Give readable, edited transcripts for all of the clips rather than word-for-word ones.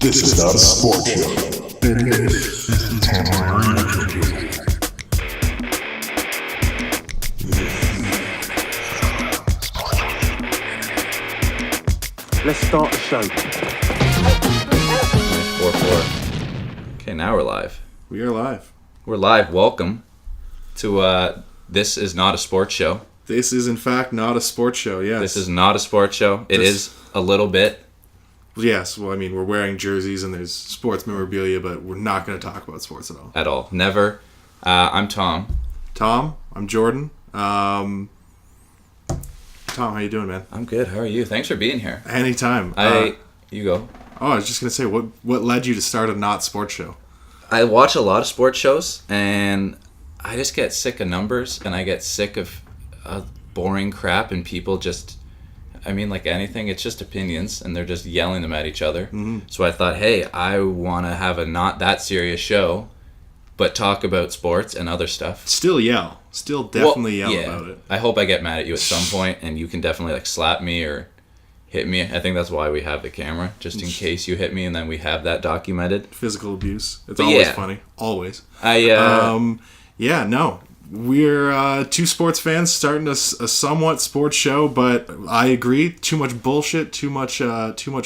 This is not a sports show. This is a temporary entertainment. Let's start the show. 4-4. Okay, now we're live. We are live. We're live. Welcome to This is not a sports show. This is in fact not a sports show, yes. This is not a sports show. It is a little bit. Yes, well, I mean, we're wearing jerseys and there's sports memorabilia, but we're not going to talk about sports at all. At all. Never. I'm Tom. Tom, I'm Jordan. Tom, how you doing, man? I'm good. How are you? Thanks for being here. Anytime. You go. I was just going to say, what led you to start a not sports show? I watch a lot of sports shows, and I just get sick of numbers, and I get sick of boring crap, and people just... I mean, like anything, it's just opinions, and they're just yelling them at each other. Mm-hmm. So I thought, hey, I want to have a not that serious show, but talk about sports and other stuff. Still yell. Still definitely yell about it. I hope I get mad at you at some point, and you can definitely like slap me or hit me. I think that's why we have the camera, just in case you hit me, and then we have that documented. Physical abuse. It's always funny. Always. We're two sports fans starting a somewhat sports show, but I agree, too much bullshit, too much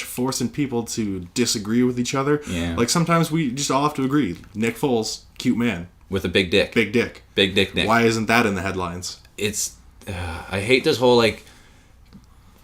forcing people to disagree with each other. Yeah. Like sometimes we just all have to agree. Nick Foles, cute man. With a big dick. Big dick. Big dick Nick. Why isn't that in the headlines? It's, I hate this whole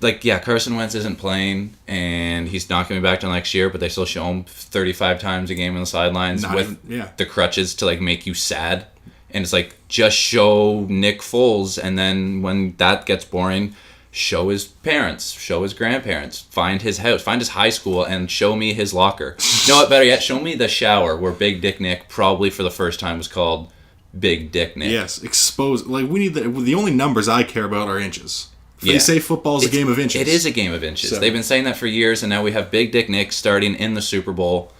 Carson Wentz isn't playing, and he's not going to be back till next year, but they still show him 35 times a game on the sidelines the crutches to like make you sad. And it's like, just show Nick Foles, and then when that gets boring, show his parents, show his grandparents, find his house, find his high school, and show me his locker. You know what, better yet, show me the shower where Big Dick Nick probably for the first time was called Big Dick Nick. Yes, expose. Like, we need the only numbers I care about are inches. They say football's a game of inches. It is a game of inches. So. They've been saying that for years, and now we have Big Dick Nick starting in the Super Bowl.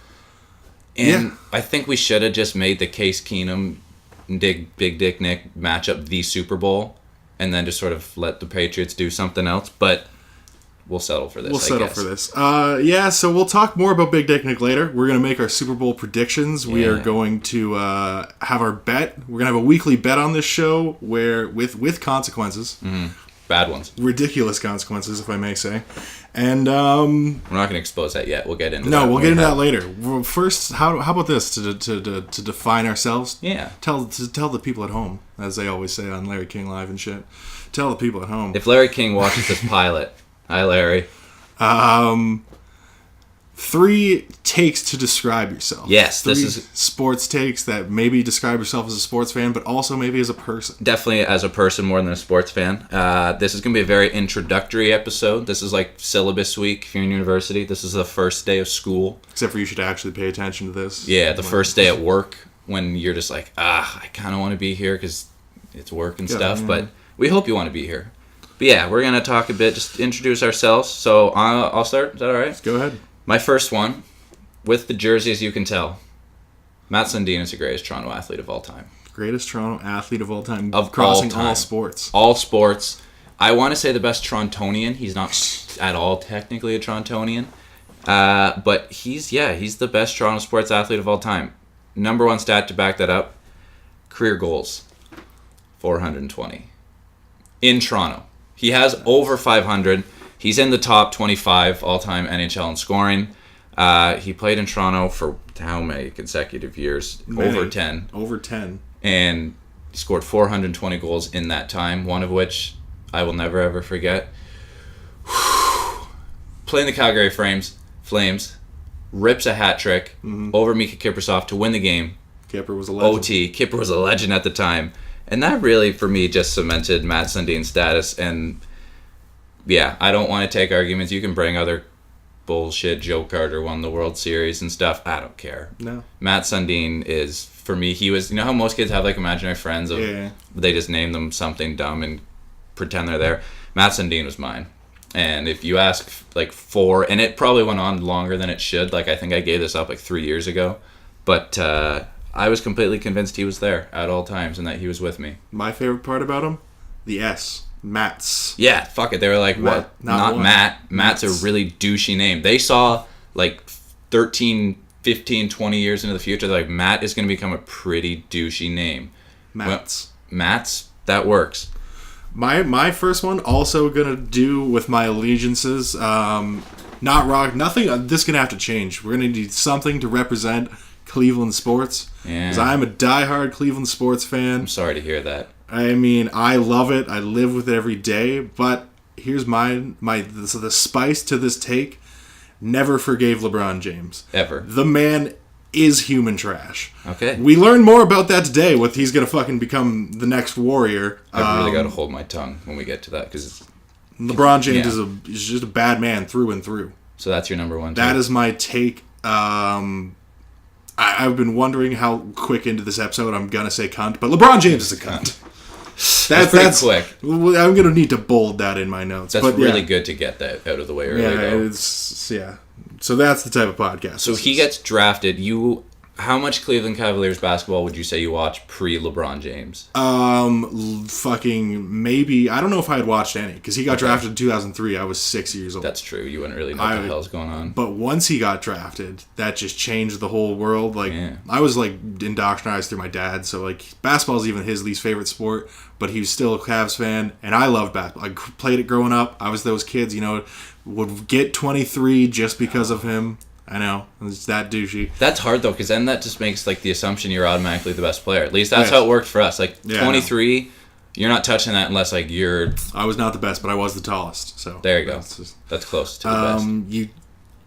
And I think we should have just made the Case Keenum Big Dick Nick match up the Super Bowl, and then just sort of let the Patriots do something else. But we'll settle for this. So we'll talk more about Big Dick Nick later. We're going to make our Super Bowl predictions. We are going to have our bet. We're going to have a weekly bet on this show where with consequences. Mm-hmm. Bad ones. Ridiculous consequences, if I may say. And we're not going to expose that yet. We'll get into that. No, we'll get into that later. Well, first, how about this to define ourselves? Yeah. Tell the people at home, as they always say on Larry King Live and shit. Tell the people at home. If Larry King watches this pilot, hi Larry. 3 takes to describe yourself. Yes, this is sports takes that maybe describe yourself as a sports fan, but also maybe as a person. Definitely as a person more than a sports fan. This is going to be a very introductory episode. This is like syllabus week if you're in university. This is the first day of school. Except for you should actually pay attention to this. Yeah, the first day at work when you're just like, I kind of want to be here because it's work and stuff, but we hope you want to be here. But yeah, we're going to talk a bit, just introduce ourselves. So I'll start. Is that all right? Go ahead. My first one, with the jersey, as you can tell, Matt Sundin is the greatest Toronto athlete of all time. Greatest Toronto athlete of all time. Of crossing all time. All sports. All sports. I want to say the best Torontonian. He's not at all technically a Torontonian. But he's the best Toronto sports athlete of all time. Number one stat to back that up, career goals, 420. In Toronto. He has over 500. He's in the top 25 all-time NHL in scoring. He played in Toronto for how many consecutive years? Over 10. Over 10. And he scored 420 goals in that time, one of which I will never, ever forget. Playing the Calgary Flames, rips a hat trick over Mika Kiprusoff to win the game. Kipper was a legend. OT. Kipper was a legend at the time. And that really, for me, just cemented Matt Sundin's status. And yeah, I don't want to take arguments. You can bring other bullshit. Joe Carter won the World Series and stuff. I don't care. No. Matt Sundin is, for me, he was, you know how most kids have like imaginary friends of they just name them something dumb and pretend they're there? Matt Sundin was mine. And if you ask like 4, and it probably went on longer than it should. Like I think I gave this up like 3 years ago. But I was completely convinced he was there at all times and that he was with me. My favorite part about him, the S. Matt's. Yeah, fuck it. They were like, Matt, what? Not Matt. Matt's a really douchey name. They saw like 13, 15, 20 years into the future, they're like, Matt is going to become a pretty douchey name. Mats. Well, Mats, that works. My first one also gonna do with my allegiances. Not rock. Nothing. This is gonna have to change. We're gonna need something to represent Cleveland sports. Because I'm a diehard Cleveland sports fan. I'm sorry to hear that. I mean, I love it. I live with it every day. But here's the spice to this take. Never forgave LeBron James. Ever. The man is human trash. Okay. We learned more about that today. With he's gonna fucking become the next warrior. I really got to hold my tongue when we get to that because LeBron James is just a bad man through and through. So that's your number one. That is my take. I've been wondering how quick into this episode I'm gonna say cunt, but LeBron James is a cunt. That's quick. I'm gonna need to bold that in my notes. That's really good to get that out of the way early. Yeah. So that's the type of podcast. So he gets drafted. How much Cleveland Cavaliers basketball would you say you watch pre-LeBron James? Fucking maybe. I don't know if I had watched any because he got drafted in 2003. I was 6 years old. That's true. You wouldn't really know what the hell's going on. But once he got drafted, that just changed the whole world. Like I was like indoctrinized through my dad, so like basketball is even his least favorite sport. But he was still a Cavs fan, and I loved basketball. I played it growing up. I was those kids, would get 23 just because of him. I know. It's that douchey. That's hard, though, because then that just makes, the assumption you're automatically the best player. At least that's how it worked for us. 23, you're not touching that unless, you're... I was not the best, but I was the tallest, so... There you go. That's close to the best.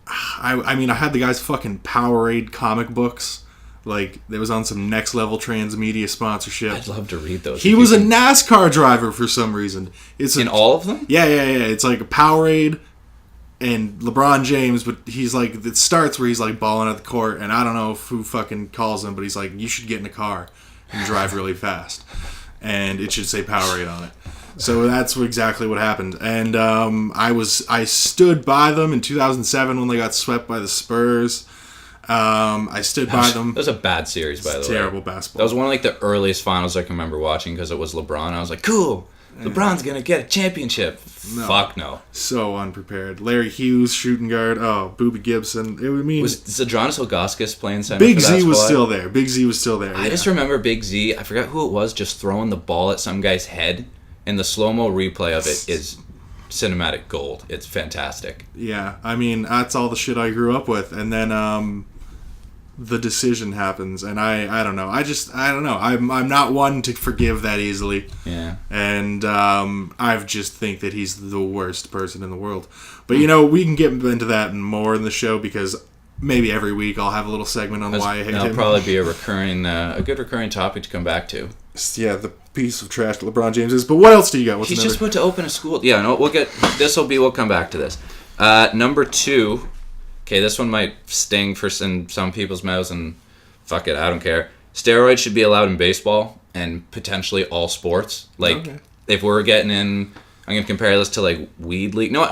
I mean, I had the guy's fucking Powerade comic books. It was on some next-level transmedia sponsorship. I'd love to read those. He was a NASCAR driver for some reason. In all of them? Yeah. It's like a Powerade... And LeBron James, but he's it starts where he's balling at the court, and I don't know who fucking calls him, but he's like, you should get in a car and drive really fast. And it should say Powerade on it. So that's exactly what happened. And I stood by them in 2007 when they got swept by the Spurs. I stood by them. That was a bad series, by the way. Terrible basketball. That was one of the earliest finals I can remember watching because it was LeBron. I was like, cool. LeBron's going to get a championship. No. Fuck no. So unprepared. Larry Hughes, shooting guard. Oh, Boobie Gibson. Was Zydrunas Ilgauskas playing center Big for that Z was squad? still there. Big Z was still there. I just remember Big Z. I forgot who it was, just throwing the ball at some guy's head. And the slow-mo replay of it is cinematic gold. It's fantastic. Yeah. I mean, that's all the shit I grew up with. And then... the decision happens, and I don't know. I don't know. I'm not one to forgive that easily. Yeah. And I just think that he's the worst person in the world. But we can get into that more in the show because maybe every week I'll have a little segment on why I hate him. That'll probably be a good recurring topic to come back to. Yeah, the piece of trash that LeBron James is. But what else do you got? He's just about to open a school. Yeah, no, we'll come back to this. Number 2. Okay, this one might sting in some people's mouths, and fuck it, I don't care. Steroids should be allowed in baseball and potentially all sports. If we're getting in, I'm gonna compare this to weed league. No,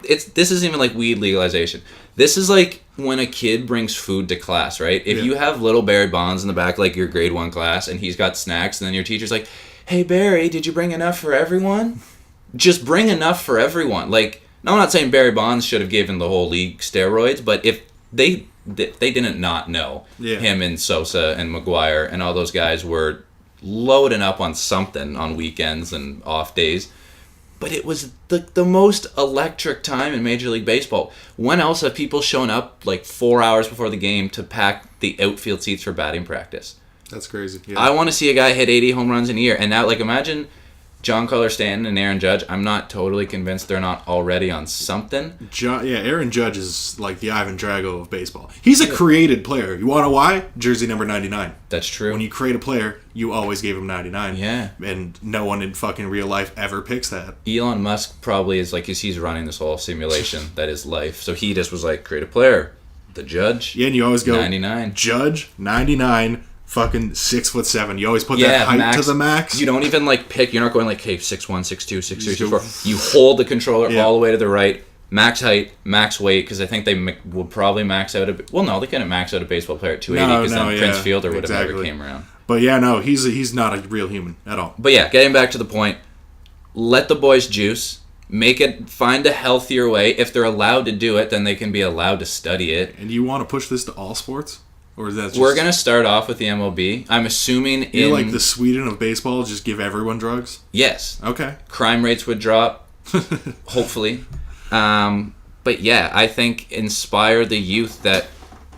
this isn't even weed legalization. This is when a kid brings food to class, right? If you have little Barry Bonds in the back, your grade 1 class, and he's got snacks, and then your teacher's like, "Hey Barry, did you bring enough for everyone?" Just bring enough for everyone. No, I'm not saying Barry Bonds should have given the whole league steroids, but if they didn't not know him and Sosa and McGuire and all those guys were loading up on something on weekends and off days. But it was the most electric time in Major League Baseball. When else have people shown up 4 hours before the game to pack the outfield seats for batting practice? That's crazy. Yeah. I want to see a guy hit 80 home runs in a year. And now, imagine... John Color Stanton and Aaron Judge, I'm not totally convinced they're not already on something. Aaron Judge is the Ivan Drago of baseball. He's a created player. You want to know why? Jersey number 99. That's true. When you create a player, you always gave him 99. Yeah. And no one in fucking real life ever picks that. Elon Musk probably is he's running this whole simulation that is life. So he just was create a player. The Judge. Yeah, and you always go 99. Judge 99. Fucking 6'7". You always put that height max, to the max. You don't even pick. You're not going 6'1", 6'2", 6'3", 6'4". You hold the controller all the way to the right. Max height, max weight, because I think they would probably max out they couldn't max out a baseball player at 280 because then Prince Fielder would have never came around. But no, he's not a real human at all. But getting back to the point, let the boys juice. Find a healthier way. If they're allowed to do it, then they can be allowed to study it. And you want to push this to all sports? Or is that just... We're going to start off with the MLB. I'm assuming You're like the Sweden of baseball, just give everyone drugs? Yes. Okay. Crime rates would drop, hopefully. But yeah, I think inspire the youth that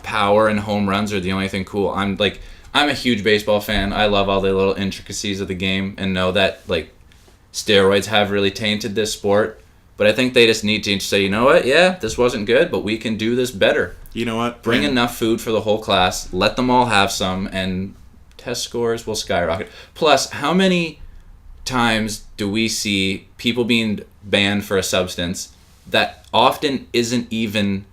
power and home runs are the only thing cool. I'm a huge baseball fan. I love all the little intricacies of the game and know that like steroids have really tainted this sport. But I think they just need to say, you know what? Yeah, this wasn't good, but we can do this better. You know what? Bring enough food for the whole class. Let them all have some, and test scores will skyrocket. Plus, how many times do we see people being banned for a substance that often isn't even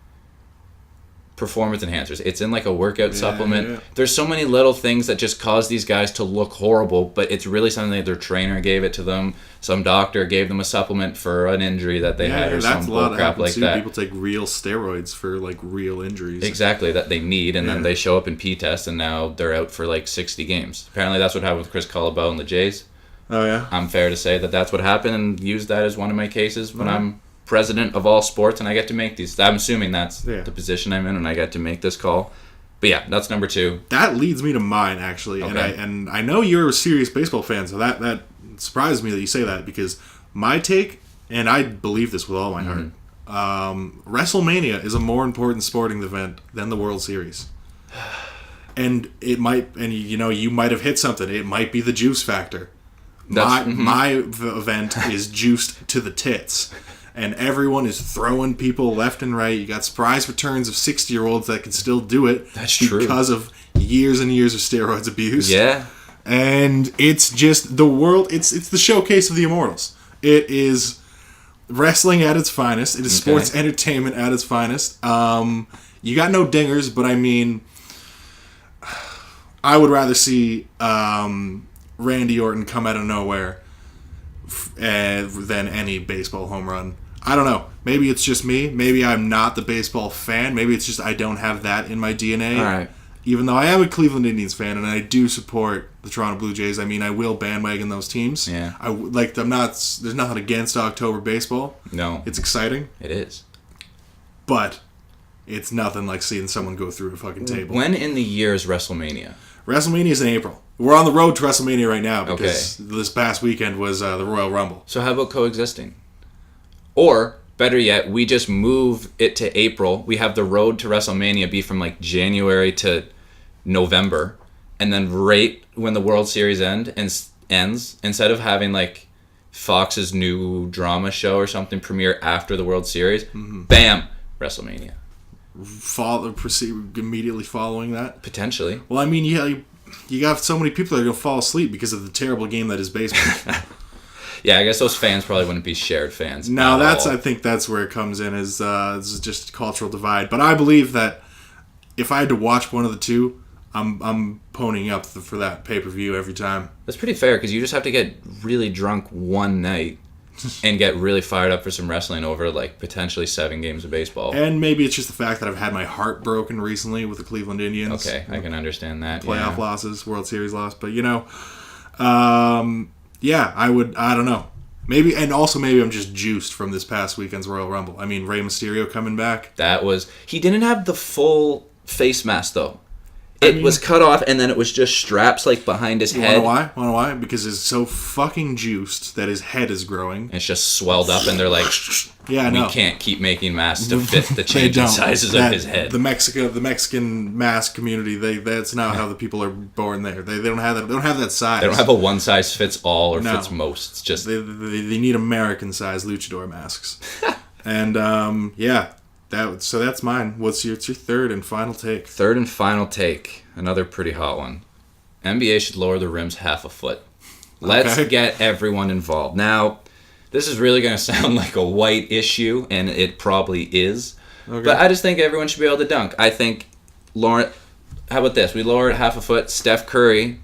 performance enhancers? It's in like a workout supplement. Yeah. There's so many little things that just cause these guys to look horrible, but it's really something that their trainer gave it to them. Some doctor gave them a supplement for an injury that they had, or some bull crap like that. People take real steroids for like real injuries. Exactly, that they need, and then they show up in P-test, and now they're out for like 60 games. Apparently, that's what happened with Chris Colabelle and the Jays. Oh yeah. I'm fair to say that that's what happened, and use that as one of my cases when I'm president of all sports and I get to make these. I'm assuming that's the position I'm in and I get to make this call. But yeah, that's number 2. That leads me to mine, actually. Okay. And I know you're a serious baseball fan, so that surprised me that you say that, because my take, and I believe this with all my heart, WrestleMania is a more important sporting event than the World Series. And it might, and you might have hit something. It might be the juice factor. My event is juiced to the tits. And everyone is throwing people left and right. You got surprise returns of 60-year-olds that can still do it. That's true. Because of years and years of steroids abuse. Yeah. And it's just the world. It's the showcase of the immortals. It is wrestling at its finest. It is sports entertainment at its finest. You got no dingers, but I mean, I would rather see Randy Orton come out of nowhere than any baseball home run. I don't know. Maybe it's just me. Maybe I'm not the baseball fan. Maybe it's just I don't have that in my DNA. All right. Even though I am a Cleveland Indians fan and I do support the Toronto Blue Jays, I mean, I will bandwagon those teams. Yeah. I'm not. There's nothing against October baseball. No. It's exciting. It is. But it's nothing like seeing someone go through a fucking table. When in the year is WrestleMania? WrestleMania is in April. We're on the road to WrestleMania right now because this past weekend was the Royal Rumble. So how about coexisting? Or, better yet, we just move it to April. We have the road to WrestleMania be from like January to November. And then right when the World Series ends, instead of having like Fox's new drama show or something premiere after the World Series, bam, WrestleMania. Proceed immediately following that? Potentially. Well, I mean, you got so many people that are going to fall asleep because of the terrible game that is baseball. Yeah, I guess those fans probably wouldn't be shared fans. No, I think that's where it comes in, is this is just a cultural divide. But I believe that if I had to watch one of the two, I'm ponying up for that pay-per-view every time. That's pretty fair, because you just have to get really drunk one night and get really fired up for some wrestling over like potentially 7 games of baseball. And maybe it's just the fact that I've had my heart broken recently with the Cleveland Indians. Okay, I can understand that. Playoff losses, World Series loss, but I don't know. Maybe I'm just juiced from this past weekend's Royal Rumble. I mean, Rey Mysterio coming back. He didn't have the full face mask though. It was cut off, and then it was just straps like behind his head. Wanna know why? Because it's so fucking juiced that his head is growing. And it's just swelled up, and they're like, we can't keep making masks to fit the changing sizes of his head. The Mexican mask community, that's not how the people are born there. They don't have that. They don't have that size. They don't have a one size fits all or fits most. It's just they need American size luchador masks. And so that's mine. What's your third and final take? Third and final take. Another pretty hot one. NBA should lower the rims half a foot. Let's get everyone involved. Now, this is really going to sound like a white issue, and it probably is. Okay. But I just think everyone should be able to dunk. I think how about this? We lower it half a foot. Steph Curry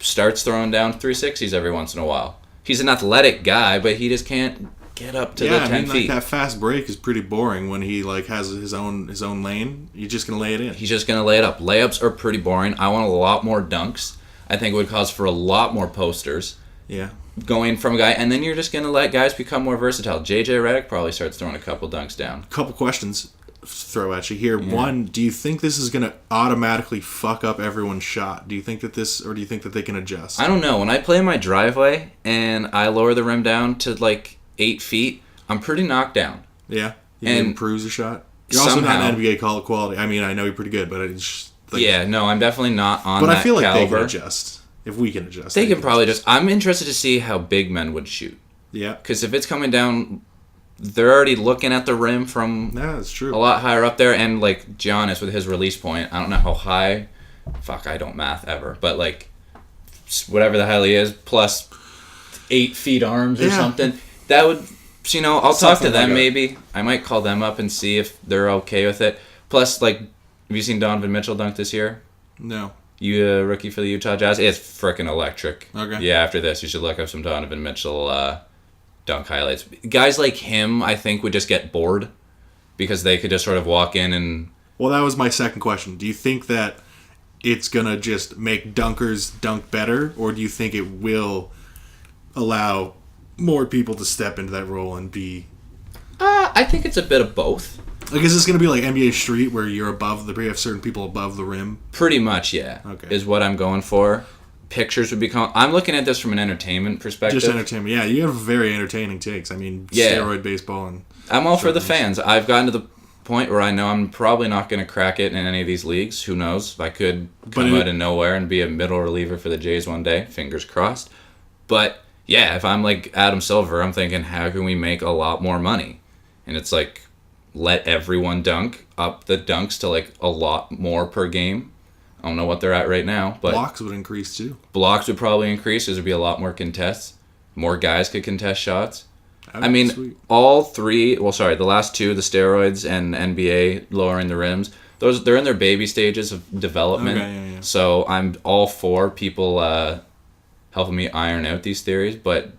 starts throwing down 360s every once in a while. He's an athletic guy, but he just can't get up to the 10 feet. That fast break is pretty boring when he has his own lane. You're just gonna lay it in. He's just gonna lay it up. Layups are pretty boring. I want a lot more dunks. I think it would cause for a lot more posters. Yeah. Going from a guy, and then you're just going to let guys become more versatile. JJ Redick probably starts throwing a couple dunks down. Couple questions to throw at you here. Yeah. One, do you think this is going to automatically fuck up everyone's shot? Do you think that do you think that they can adjust? I don't know. When I play my driveway and I lower the rim down to like 8 feet, I'm pretty knocked down. Yeah. He And improves the shot. You're also somehow, not an NBA quality. I mean, I know you're pretty good, but it's just like, yeah, no, I'm definitely not on but that I feel like caliber. they can adjust. If we can adjust, They can probably just. I'm interested to see how big men would shoot. Yeah. Because if it's coming down, they're already looking at the rim from Yeah, that's true. a lot higher up there. And like Giannis with his release point, I don't know how high. Fuck, I don't math ever. But like, whatever the hell he is, plus 8 feet arms or something. That would, you know, I'll talk to them maybe. I might call them up and see if they're okay with it. Plus, like, have you seen Donovan Mitchell dunk this year? No. You a rookie for the Utah Jazz? It's freaking electric. Okay. Yeah, after this, you should look up some Donovan Mitchell dunk highlights. Guys like him, I think, would just get bored because they could just sort of walk in and... Well, that was my second question. Do you think that it's going to just make dunkers dunk better, or do you think it will allow more people to step into that role and be... I think it's a bit of both. Like, is this going to be like NBA Street where you're above we have certain people above the rim? Pretty much, yeah. Okay. Is what I'm going for. Pictures would become... I'm looking at this from an entertainment perspective. Just entertainment. Yeah, you have very entertaining takes. I mean, steroid baseball and... I'm all for the fans. I've gotten to the point where I know I'm probably not going to crack it in any of these leagues. Who knows? I could come out of nowhere and be a middle reliever for the Jays one day. Fingers crossed. But, yeah, if I'm like Adam Silver, I'm thinking, how can we make a lot more money? And it's like... let everyone dunk, up the dunks to like a lot more per game. I don't know what they're at right now, but blocks would increase too. Blocks would probably increase. There would be a lot more contests. More guys could contest shots. I mean, sweet. all three, the last two, the steroids and NBA lowering the rims, they're in their baby stages of development. Okay, yeah. So I'm all for people helping me iron out these theories, but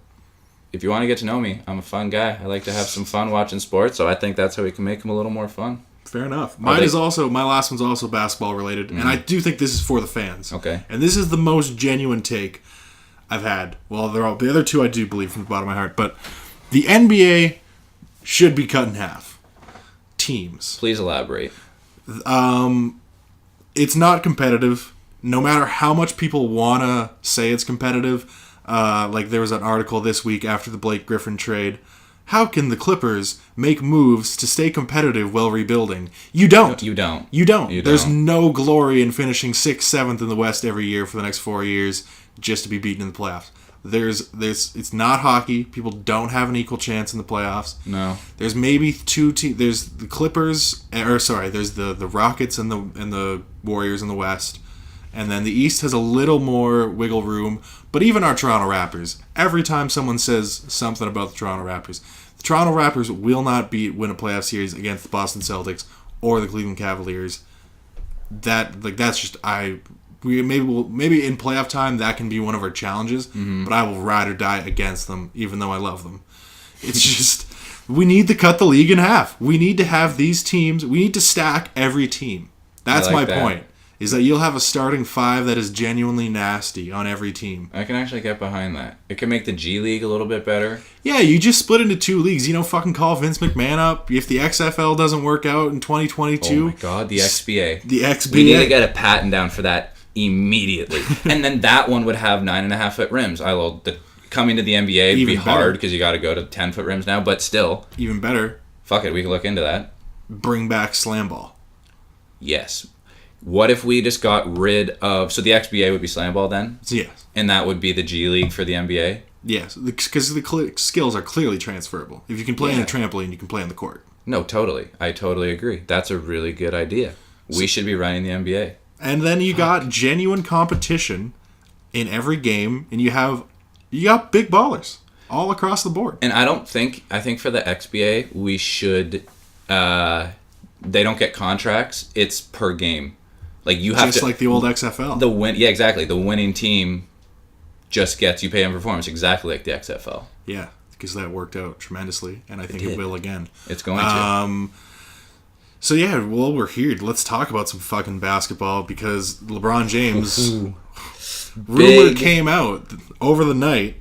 if you want to get to know me, I'm a fun guy. I like to have some fun watching sports, so I think that's how we can make them a little more fun. Fair enough. My last one's also basketball related, and I do think this is for the fans. Okay. And this is the most genuine take I've had. Well, the other two I do believe from the bottom of my heart, but the NBA should be cut in half. Teams. Please elaborate. It's not competitive. No matter how much people want to say it's competitive. Like there was an article this week after the Blake Griffin trade. How can the Clippers make moves to stay competitive while rebuilding? You don't. You don't. There's no glory in finishing 6th, 7th in the West every year for the next 4 years just to be beaten in the playoffs. It's not hockey. People don't have an equal chance in the playoffs. No. There's maybe two teams. There's the Clippers, there's the Rockets and the Warriors in the West. And then the East has a little more wiggle room. But even our Toronto Raptors, every time someone says something about the Toronto Raptors will not win a playoff series against the Boston Celtics or the Cleveland Cavaliers. That's just maybe in playoff time that can be one of our challenges. Mm-hmm. But I will ride or die against them, even though I love them. It's just we need to cut the league in half. We need to have these teams. We need to stack every team. That's my point. Is that you'll have a starting five that is genuinely nasty on every team. I can actually get behind that. It can make the G League a little bit better. Yeah, you just split into 2 leagues. Fucking call Vince McMahon up. If the XFL doesn't work out in 2022... Oh my god, the XBA. The XBA. We need to get a patent down for that immediately. And then that one would have 9.5-foot rims. Coming to the NBA would be hard because you got to go to 10-foot rims now, but still. Even better. Fuck it, we can look into that. Bring back slam ball. Yes. What if we just got rid of... So the XBA would be slam ball then? Yes. And that would be the G League for the NBA? Yes, because the skills are clearly transferable. If you can play in a trampoline, you can play on the court. No, totally. I totally agree. That's a really good idea. We should be running the NBA. And then you got genuine competition in every game, and you got big ballers all across the board. And I think for the XBA, we should... they don't get contracts. It's per game. Like you have just like the old XFL. Exactly. The winning team just gets you pay on performance, exactly like the XFL. Yeah, because that worked out tremendously, and I think it will again. It's going to. So yeah, well, we're here. Let's talk about some fucking basketball because LeBron James rumor came out over the night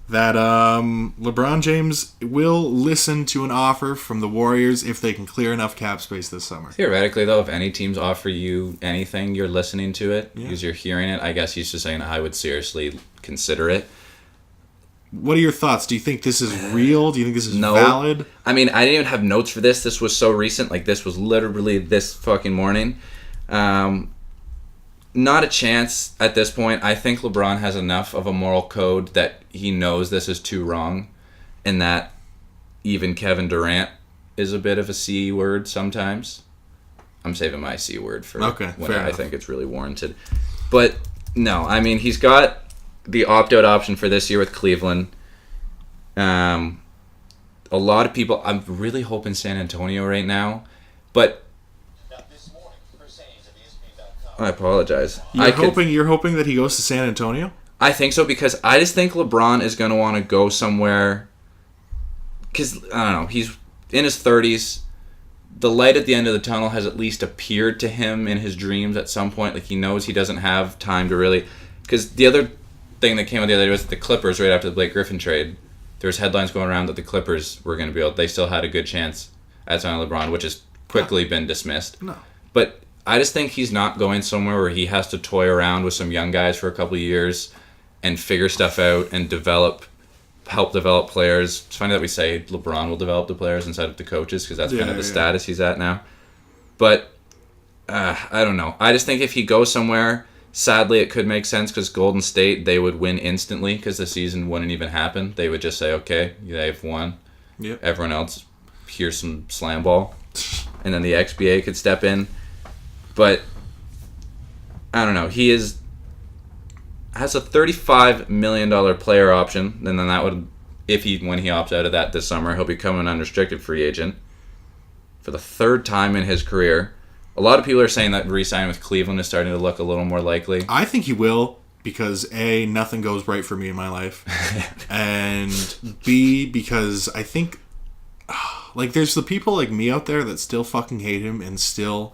that LeBron James will listen to an offer from the Warriors if they can clear enough cap space this summer. Theoretically, though, if any teams offer you anything, you're listening to it because you're hearing it. I guess he's just saying I would seriously consider it. What are your thoughts? Do you think this is real? Do you think this is valid? I mean, I didn't even have notes for this. This was so recent. Like, this was literally this fucking morning. Not a chance at this point. I think LeBron has enough of a moral code that he knows this is too wrong, and that even Kevin Durant is a bit of a C word sometimes. I'm saving my C word for when I think it's really warranted. But no, I mean, he's got the opt-out option for this year with Cleveland. A lot of people, I'm really hoping San Antonio right now, but I apologize. You're hoping that he goes to San Antonio? I think so, because I just think LeBron is going to want to go somewhere, because, I don't know, he's in his 30s. The light at the end of the tunnel has at least appeared to him in his dreams at some point. Like, he knows he doesn't have time to really... Because the other thing that came out the other day was the Clippers, right after the Blake Griffin trade, there was headlines going around that the Clippers were going to be able... They still had a good chance at signing LeBron, which has quickly been dismissed. No. But I just think he's not going somewhere where he has to toy around with some young guys for a couple of years and figure stuff out and help develop players. It's funny that we say LeBron will develop the players instead of the coaches, because that's kind of the status he's at now. But I don't know. I just think if he goes somewhere, sadly it could make sense, because Golden State, they would win instantly because the season wouldn't even happen. They would just say, okay, they've won. Yep. Everyone else, here's some slam ball. And then the XBA could step in. But I don't know. He has a $35 million player option, and then that would, when he opts out of that this summer, he'll become an unrestricted free agent for the third time in his career. A lot of people are saying that re-signing with Cleveland is starting to look a little more likely. I think he will, because A, nothing goes right for me in my life, and B, because I think, like, there's the people like me out there that still fucking hate him and still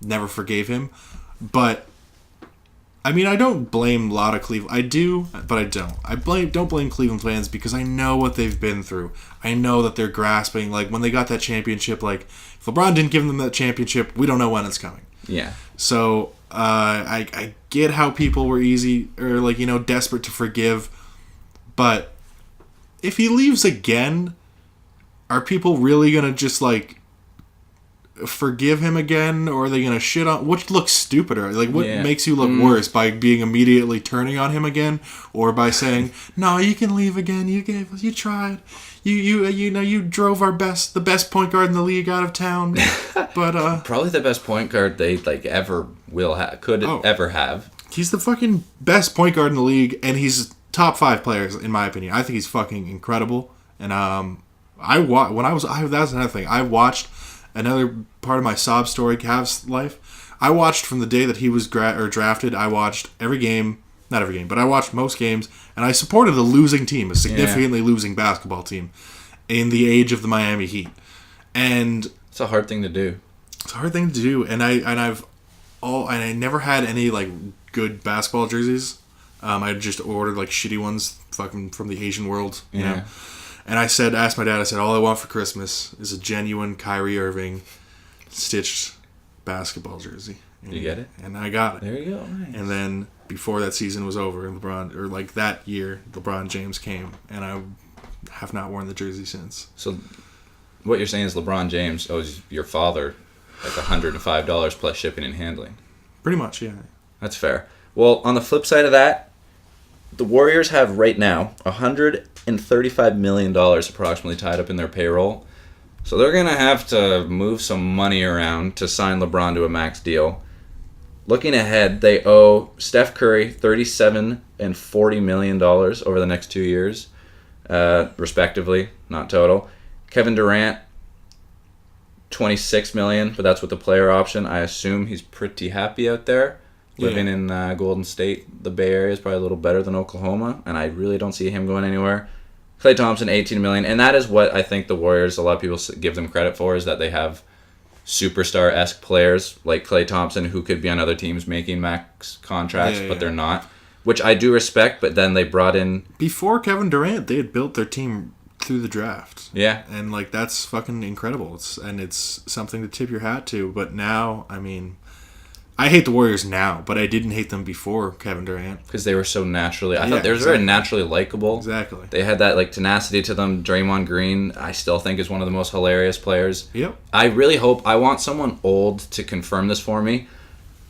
never forgave him. But I mean, I don't blame a lot of Cleveland. I do, but I don't. Don't blame Cleveland fans, because I know what they've been through. I know that they're grasping. Like, when they got that championship, like, if LeBron didn't give them that championship, we don't know when it's coming. Yeah. So I get how people were desperate to forgive, but if he leaves again, are people really gonna just like forgive him again, or are they gonna shit on? What looks stupider? Like, what makes you look worse, by being immediately turning on him again, or by saying, no, you can leave again, you tried, you drove the best point guard in the league out of town, but probably the best point guard they ever will ever have. He's the fucking best point guard in the league, and he's top 5 players in my opinion. I think he's fucking incredible, and that's another thing. I watched another part of my sob story Cavs life. I watched from the day that he was drafted. I watched every game, not every game, but I watched most games, and I supported a losing team, a significantly losing basketball team, in the age of the Miami Heat. And it's a hard thing to do. And I never had any like good basketball jerseys. I just ordered like shitty ones, fucking from the Asian world, you know. And I asked my dad, all I want for Christmas is a genuine Kyrie Irving stitched basketball jersey. Did you get it? And I got it. There you go. Nice. And then before that season was over, that year, LeBron James came, and I have not worn the jersey since. So what you're saying is LeBron James owes your father like $105 plus shipping and handling. Pretty much, yeah. That's fair. Well, on the flip side of that, the Warriors have right now $135 million approximately tied up in their payroll. So they're going to have to move some money around to sign LeBron to a max deal. Looking ahead, they owe Steph Curry $37 and $40 million over the next 2 years, respectively, not total. Kevin Durant, $26 million, but that's with the player option. I assume he's pretty happy out there. Living in Golden State, the Bay Area is probably a little better than Oklahoma, and I really don't see him going anywhere. Klay Thompson, $18 million, and that is what I think the Warriors, a lot of people give them credit for, is that they have superstar-esque players like Klay Thompson who could be on other teams making max contracts, but they're not. which I do respect, but then they brought in... Before Kevin Durant, they had built their team through the draft. Yeah. And, like, that's fucking incredible. It's something to tip your hat to. But now, I mean... I hate the Warriors now, but I didn't hate them before Kevin Durant. Because they were so naturally... I thought they were very naturally likable. Exactly. They had that, like, tenacity to them. Draymond Green, I still think, is one of the most hilarious players. Yep. I really hope... I want someone old to confirm this for me,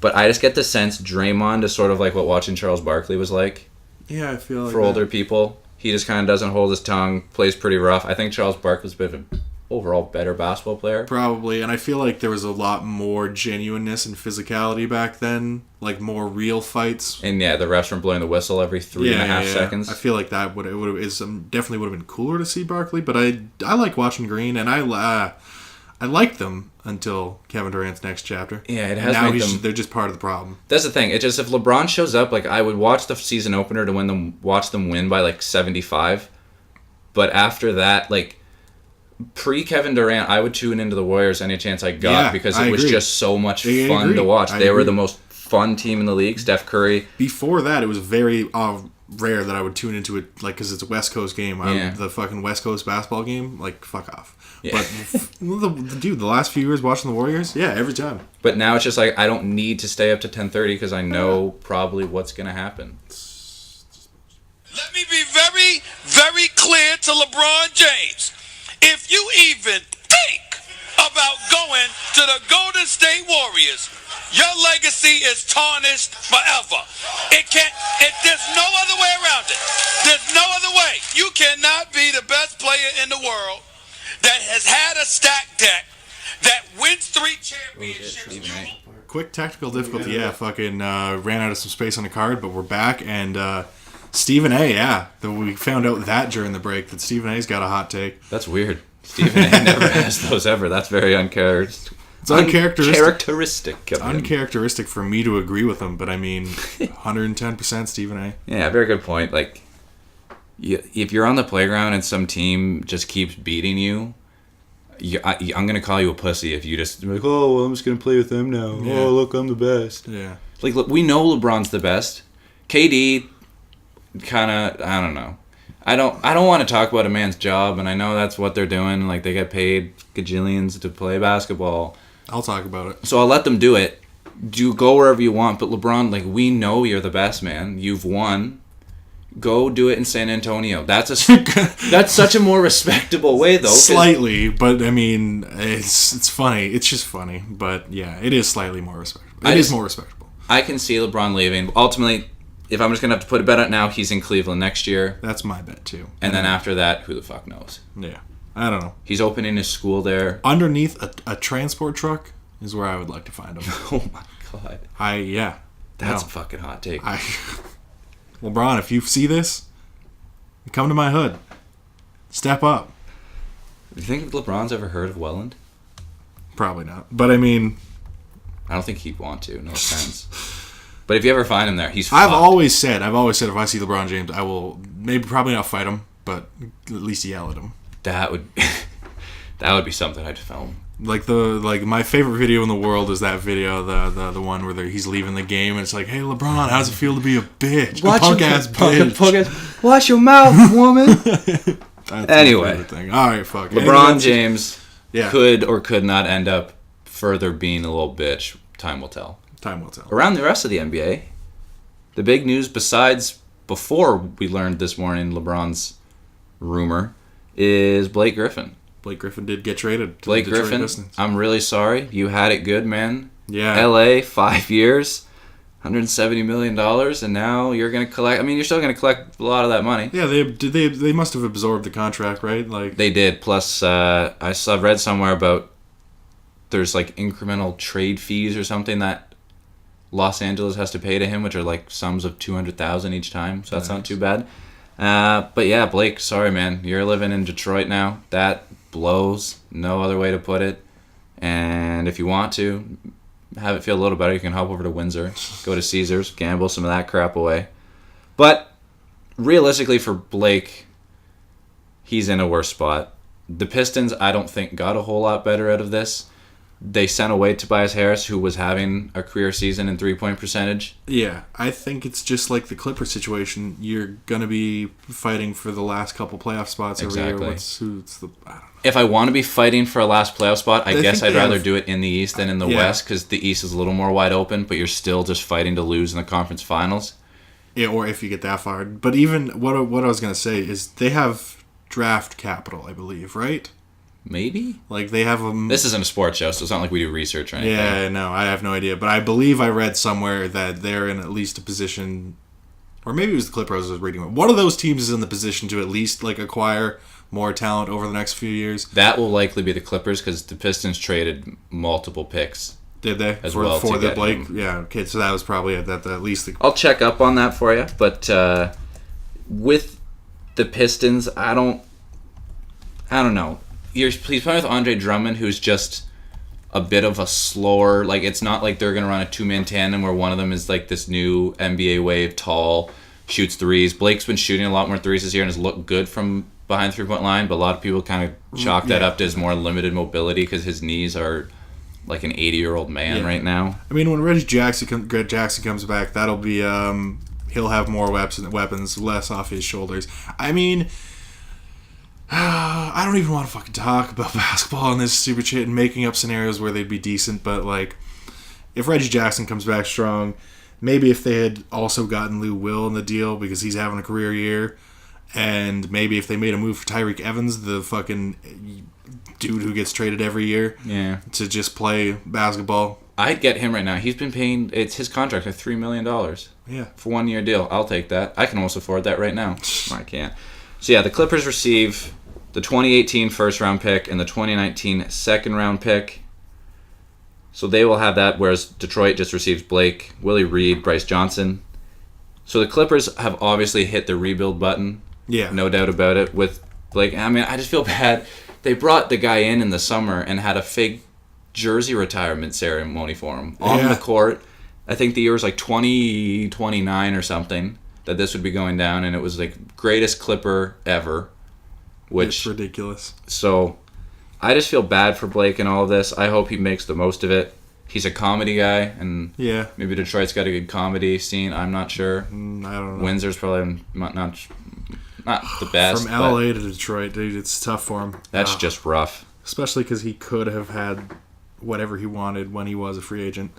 but I just get the sense Draymond is sort of like what watching Charles Barkley was like. Yeah, I feel like for older people. He just kind of doesn't hold his tongue, plays pretty rough. I think Charles Barkley's a bit of an overall better basketball player. Probably, and I feel like there was a lot more genuineness and physicality back then, like more real fights. And yeah, the refs weren't blowing the whistle every 3.5 seconds. I feel like that definitely would have been cooler to see Barkley, but I like watching Green, and I liked them until Kevin Durant's next chapter. Yeah, it has now made them... They're just part of the problem. That's the thing. It's just if LeBron shows up, like I would watch the season opener to watch them win by like 75, but after that, like pre-Kevin Durant, I would tune into the Warriors any chance I got because it was just so much fun to watch. They were the most fun team in the league. Steph Curry. Before that, it was very rare that I would tune into it, like, because it's a West Coast game. The fucking West Coast basketball game, like, fuck off. Yeah. But, the last few years watching the Warriors, yeah, every time. But now it's just like, I don't need to stay up to 10:30 because I know probably what's going to happen. Let me be very, very clear to LeBron James. If you even think about going to the Golden State Warriors, your legacy is tarnished forever. There's no other way around it. There's no other way. You cannot be the best player in the world that has had a stacked deck, that wins 3 championships. Quick technical difficulty, fucking ran out of some space on the card, but we're back, and Stephen A, we found out that during the break, that Stephen A's got a hot take. That's weird. Stephen A never has those ever. That's very uncharacteristic. It's uncharacteristic. It's uncharacteristic for me to agree with him, but I mean, 110% Stephen A. Yeah, very good point. Like, if you're on the playground and some team just keeps beating you, I'm going to call you a pussy if you just like, oh, well, I'm just going to play with them now. Yeah. Oh, look, I'm the best. Yeah. Like, look, we know LeBron's the best. KD, kind of, I don't know. I don't want to talk about a man's job, and I know that's what they're doing. Like, they get paid gajillions to play basketball. I'll talk about it. So I'll let them do it. Do go wherever you want, but LeBron, like, we know you're the best, man. You've won. Go do it in San Antonio. That's such a more respectable way, though. Slightly, but I mean, it's funny. It's just funny, but yeah, it is slightly more respectable. It is more respectable. I can see LeBron leaving. Ultimately, if I'm just gonna have to put a bet on it now, he's in Cleveland next year. That's my bet too. And then after that, who the fuck knows? Yeah, I don't know. He's opening his school there. Underneath a transport truck is where I would like to find him. Oh my god. That's a fucking hot take. LeBron, if you see this, come to my hood. Step up. Do you think LeBron's ever heard of Welland? Probably not. But I mean, I don't think he'd want to. No offense. But if you ever find him there, he's. I've always said if I see LeBron James, I will probably not fight him, but at least yell at him. That would be something I'd film. Like my favorite video in the world is that video, the one where he's leaving the game and it's like, hey LeBron, how does it feel to be a bitch? Watch a punk ass bitch. Watch your mouth, woman. That's anyway, thing. All right, fuck. LeBron James could or could not end up further being a little bitch. Time will tell. Time will tell. Around the rest of the NBA, the big news besides before we learned this morning LeBron's rumor is Blake Griffin. Blake Griffin did get traded. Blake Griffin, I'm really sorry. You had it good, man. Yeah. LA, 5 years, $170 million, and now you're going to collect... I mean, you're still going to collect a lot of that money. Yeah, they must have absorbed the contract, right? Like they did. Plus, I've read somewhere about there's like incremental trade fees or something that Los Angeles has to pay to him, which are like sums of $200,000 each time, so that's not too bad. But yeah, Blake, sorry, man. You're living in Detroit now. That blows. No other way to put it. And if you want to have it feel a little better, you can hop over to Windsor, go to Caesars, gamble some of that crap away. But realistically for Blake, he's in a worse spot. The Pistons, I don't think, got a whole lot better out of this. they sent away Tobias Harris, who was having a career season in 3-point percentage. Yeah, I think it's just like the Clippers situation. You're gonna be fighting for the last couple playoff spots every year. I don't know. If I want to be fighting for a last playoff spot, I guess I'd rather do it in the East than in the West, because the East is a little more wide open, but you're still just fighting to lose in the conference finals. Yeah, or if you get that far. But even what I was gonna say is they have draft capital, I believe, right? Maybe? Like, they have a... This isn't a sports show, so it's not like we do research or anything. Yeah, no, I have no idea. But I believe I read somewhere that they're in at least a position... Or maybe it was the Clippers I was reading. One of those teams is in the position to at least, like, acquire more talent over the next few years. That will likely be the Clippers, because the Pistons traded multiple picks. Did they? As well, for the Blake? him. Yeah, okay, so that was probably at least... I'll check up on that for you, but with the Pistons, I don't know. He's playing with Andre Drummond, who's just a bit of a slower... Like, it's not like they're going to run a two-man tandem where one of them is like this new NBA wave, tall, shoots threes. Blake's been shooting a lot more threes this year and has looked good from behind the three-point line, but a lot of people kind of chalk that up to his more limited mobility because his knees are like an 80-year-old man right now. I mean, when Reggie Jackson comes back, that'll be... he'll have more weapons, less off his shoulders. I mean... I don't even want to fucking talk about basketball in this stupid shit and making up scenarios where they'd be decent, but, like, if Reggie Jackson comes back strong, maybe if they had also gotten Lou Will in the deal because he's having a career year, and maybe if they made a move for Tyreek Evans, the fucking dude who gets traded every year to just play basketball. I'd get him right now. He's been paying... It's his contract at $3 million. Yeah. For 1 year deal. I'll take that. I can almost afford that right now. I can't. So, yeah, the Clippers receive the 2018 first-round pick and the 2019 second-round pick. So they will have that, whereas Detroit just receives Blake, Willie Reed, Bryce Johnson. So the Clippers have obviously hit the rebuild button. Yeah. No doubt about it with Blake. I mean, I just feel bad. They brought the guy in the summer and had a fake jersey retirement ceremony for him on the court. I think the year was like 2029 or something that this would be going down, and it was like greatest Clipper ever. Which, it's ridiculous. So, I just feel bad for Blake and all of this. I hope he makes the most of it. He's a comedy guy, and maybe Detroit's got a good comedy scene. I'm not sure. I don't know. Windsor's probably not the best. From LA to Detroit, dude, it's tough for him. That's just rough. Especially because he could have had whatever he wanted when he was a free agent.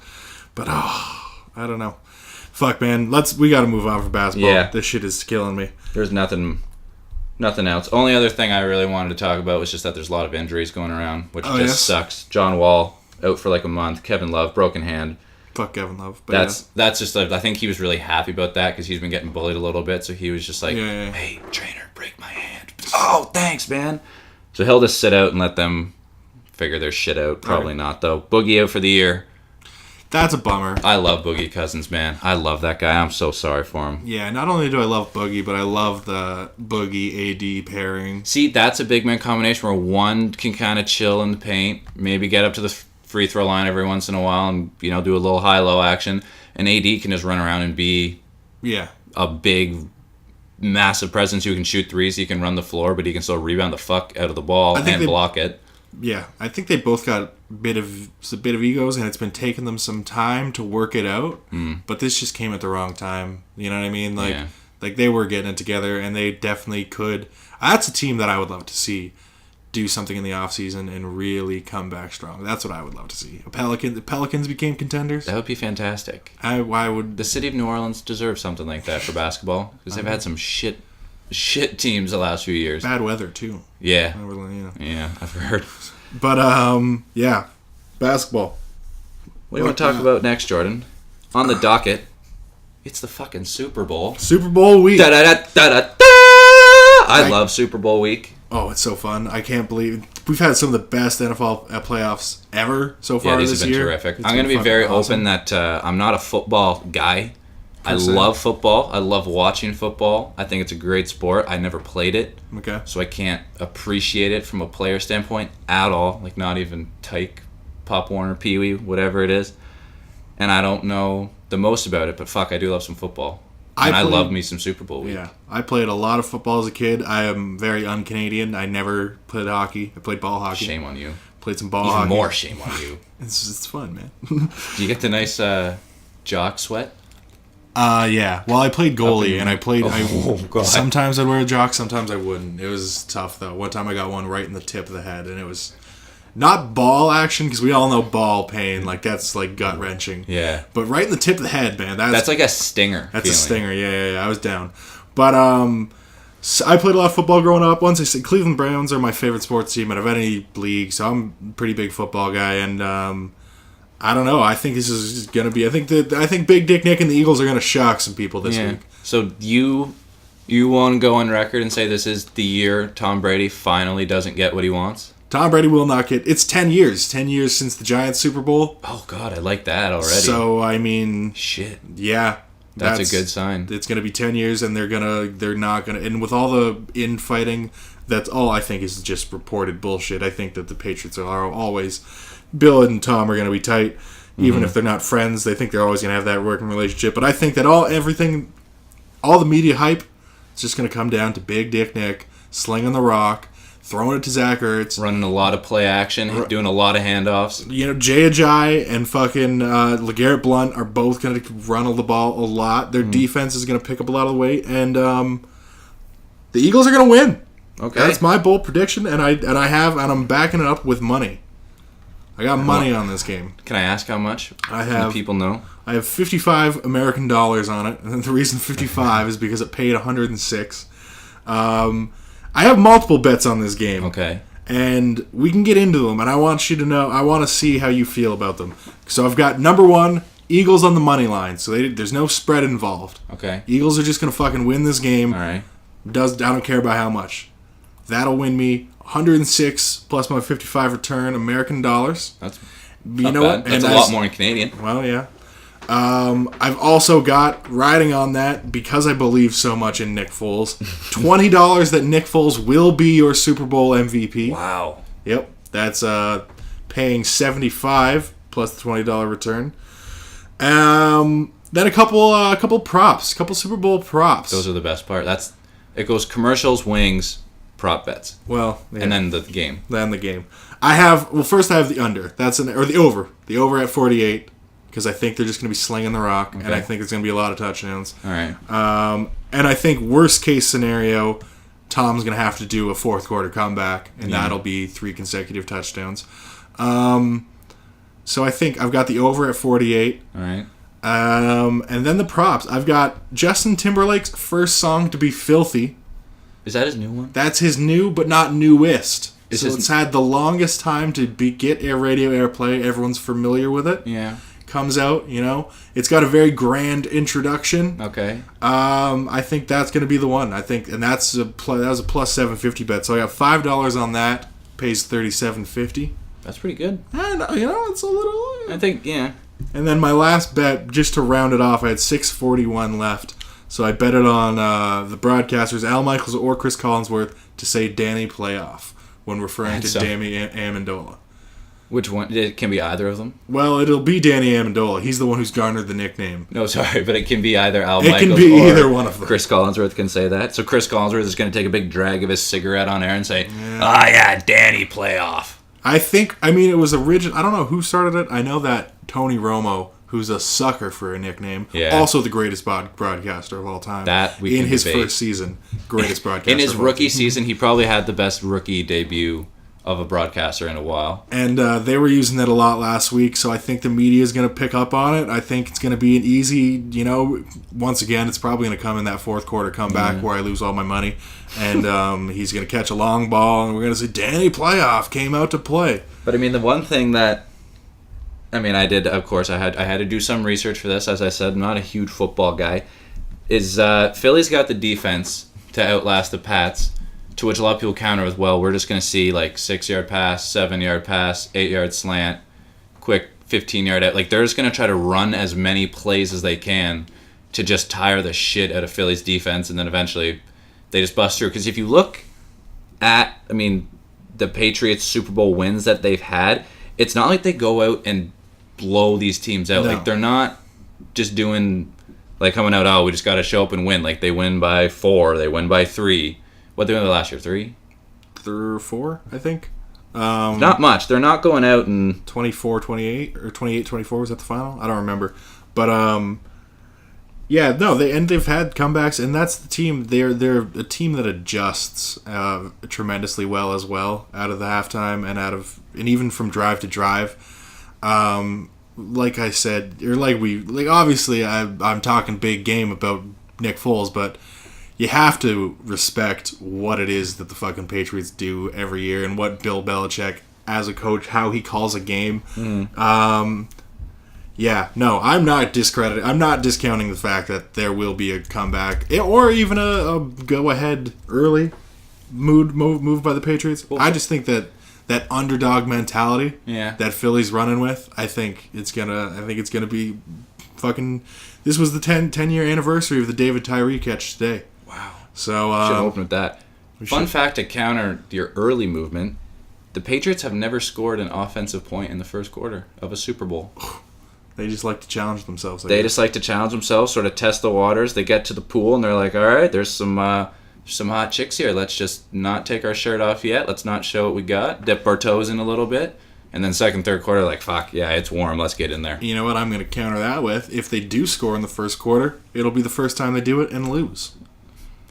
But, I don't know. Fuck, man. We got to move on from basketball. Yeah. This shit is killing me. There's nothing else. Only other thing I really wanted to talk about was just that there's a lot of injuries going around, which sucks. John Wall out for like a month. Kevin Love broken hand. Fuck Kevin Love. But that's just. I think he was really happy about that because he's been getting bullied a little bit. So he was just like, "Hey, trainer, break my hand." Oh, thanks, man. So he'll just sit out and let them figure their shit out. Probably not though. Boogie out for the year. That's a bummer. I love Boogie Cousins, man. I love that guy. I'm so sorry for him. Yeah, not only do I love Boogie, but I love the Boogie AD pairing. See, that's a big man combination where one can kind of chill in the paint, maybe get up to the free throw line every once in a while and, do a little high-low action. And AD can just run around and be a big, massive presence who can shoot threes. He can run the floor, but he can still rebound the fuck out of the ball and block it. Yeah, I think they both got a bit of egos, and it's been taking them some time to work it out. But this just came at the wrong time. You know what I mean? Like they were getting it together, and they definitely could. That's a team that I would love to see do something in the offseason and really come back strong. That's what I would love to see. The Pelicans became contenders. That would be fantastic. Why would the city of New Orleans deserve something like that for basketball? Because they've had some shit teams the last few years. Bad weather too. Yeah. Yeah, I've heard. But basketball. What do you want to talk about next, Jordan? On the docket, it's the fucking Super Bowl. Super Bowl week. I love Super Bowl week. Oh, it's so fun. I can't believe we've had some of the best NFL playoffs ever so far this year. Yeah, these have been terrific. I'm going to be very open that I'm not a football guy. I love football. I love watching football. I think it's a great sport. I never played it. Okay. So I can't appreciate it from a player standpoint at all. Like, not even Tyke, Pop Warner, Pee Wee, whatever it is. And I don't know the most about it, but fuck, I do love some football. I love me some Super Bowl week. Yeah. I played a lot of football as a kid. I am very un-Canadian. I never played hockey. I played ball hockey. Shame on you. Played some ball Even hockey. more shame on you. It's fun, man. Do you get the nice jock sweat? Yeah. Well, I played goalie, and I played. God. Sometimes I'd wear a jock, sometimes I wouldn't. It was tough though. One time I got one right in the tip of the head, and it was not ball action because we all know ball pain. Like that's like gut wrenching. Yeah. But right in the tip of the head, man. That's like a stinger. That's a stinger. Yeah. I was down, but so I played a lot of football growing up. Once I said Cleveland Browns are my favorite sports team out of any league, so I'm a pretty big football guy, and I don't know. I think this is gonna be. I think Big Dick Nick and the Eagles are gonna shock some people this week. So you want to go on record and say this is the year Tom Brady finally doesn't get what he wants? Tom Brady will not get. It's 10 years. 10 years since the Giants Super Bowl. Oh God, I like that already. So I mean, shit. Yeah, that's a good sign. It's gonna be 10 years, and they're not gonna. And with all the infighting, that's all I think is just reported bullshit. I think that the Patriots are always. Bill and Tom are going to be tight, even if they're not friends. They think they're always going to have that working relationship. But I think that all the media hype, is just going to come down to Big Dick Nick slinging the rock, throwing it to Zach Ertz, running a lot of play action, doing a lot of handoffs. You know, Jay Ajayi and fucking LeGarrette Blount are both going to run the ball a lot. Their defense is going to pick up a lot of the weight, and the Eagles are going to win. Okay, that's my bold prediction, and I'm backing it up with money. I got money on this game. Can I ask how much? I have. People know. I have $55 American on it, and the reason 55 is because it paid 106. I have multiple bets on this game. Okay. And we can get into them, and I want you to know. I want to see how you feel about them. So I've got number one, Eagles on the money line. So there's no spread involved. Okay. Eagles are just gonna fucking win this game. All right. I don't care about how much. That'll win me 106 plus my 55 return American dollars. That's you know bad. what? That's a lot more in Canadian. Well, yeah. I've also got riding on that because I believe so much in Nick Foles. $20 that Nick Foles will be your Super Bowl MVP. Wow. Yep, that's paying 75 plus the $20 return. Then a couple props, couple Super Bowl props. Those are the best part. It goes commercials, wings, prop bets. Well, yeah. And then the game. First I have the under. Or the over. The over at 48 because I think they're just going to be slinging the rock, and I think it's going to be a lot of touchdowns. All right. And I think worst case scenario, Tom's going to have to do a fourth quarter comeback, and that'll be 3 consecutive touchdowns. So I think I've got the over at 48. All right. And then the props. I've got Justin Timberlake's first song to be Filthy. Is that his new one? That's his new, but not newest. It's had the longest time to get radio airplay. Everyone's familiar with it. Yeah. Comes out, It's got a very grand introduction. Okay. I think that's going to be the one. I think, and that was a plus 750 bet. So I got $5 on that. Pays $37.50. That's pretty good. And it's a little. I think, yeah. And then my last bet, just to round it off, I had $6.41 left. So I bet it on the broadcasters, Al Michaels or Chris Collinsworth, to say Danny Playoff when referring to Danny Amendola. Which one? It can be either of them? Well, it'll be Danny Amendola. He's the one who's garnered the nickname. No, sorry, but it can be either Al Michaels or... It can be either one of them. Chris Collinsworth can say that. So Chris Collinsworth is going to take a big drag of his cigarette on air and say, Danny Playoff. It was original. I don't know who started it. I know that Tony Romo, who's a sucker for a nickname, also the greatest broadcaster of all time. That we can in his debate. First season, greatest broadcaster. In his rookie season, he probably had the best rookie debut of a broadcaster in a while. And they were using that a lot last week, so I think the media is going to pick up on it. I think it's going to be an easy, once again, it's probably going to come in that fourth quarter comeback where I lose all my money. And he's going to catch a long ball, and we're going to say, Danny Playoff came out to play. But, the one thing that... I did, of course, I had to do some research for this. As I said, I'm not a huge football guy. Is Philly's got the defense to outlast the Pats, to which a lot of people counter with, well, we're just going to see, 6-yard pass, 7-yard pass, 8-yard slant, quick 15-yard out. They're just going to try to run as many plays as they can to just tire the shit out of Philly's defense, and then eventually they just bust through. Because if you look at, the Patriots' Super Bowl wins that they've had, it's not like they go out and blow these teams out. No. They're not just doing, coming out, we just got to show up and win. They win by 4, they win by 3. What they win last year? 3? 3 or 4, I think. Not much. They're not going out and 24-28 or 28-24 was that the final? I don't remember. But yeah, no, they've had comebacks, and that's the team. They're a team that adjusts tremendously well as well out of the halftime and even from drive to drive. Like I said, or obviously I'm talking big game about Nick Foles, but you have to respect what it is that the fucking Patriots do every year and what Bill Belichick as a coach, how he calls a game. Yeah, no, I'm not discounting the fact that there will be a comeback or even a go-ahead early move by the Patriots. I just think that underdog mentality that Philly's running with, I think it's gonna be fucking. This was the 10-year anniversary of the David Tyree catch today. Wow. So should open with that. Fun fact to counter your early movement: the Patriots have never scored an offensive point in the first quarter of a Super Bowl. They just like to challenge themselves. They just like to challenge themselves, sort of test the waters. They get to the pool and they're like, all right, there's some hot chicks here. Let's just not take our shirt off yet. Let's not show what we got. Dip our toes in a little bit. And then second, third quarter, like, fuck, yeah, it's warm. Let's get in there. You know what I'm going to counter that with? If they do score in the first quarter, it'll be the first time they do it and lose.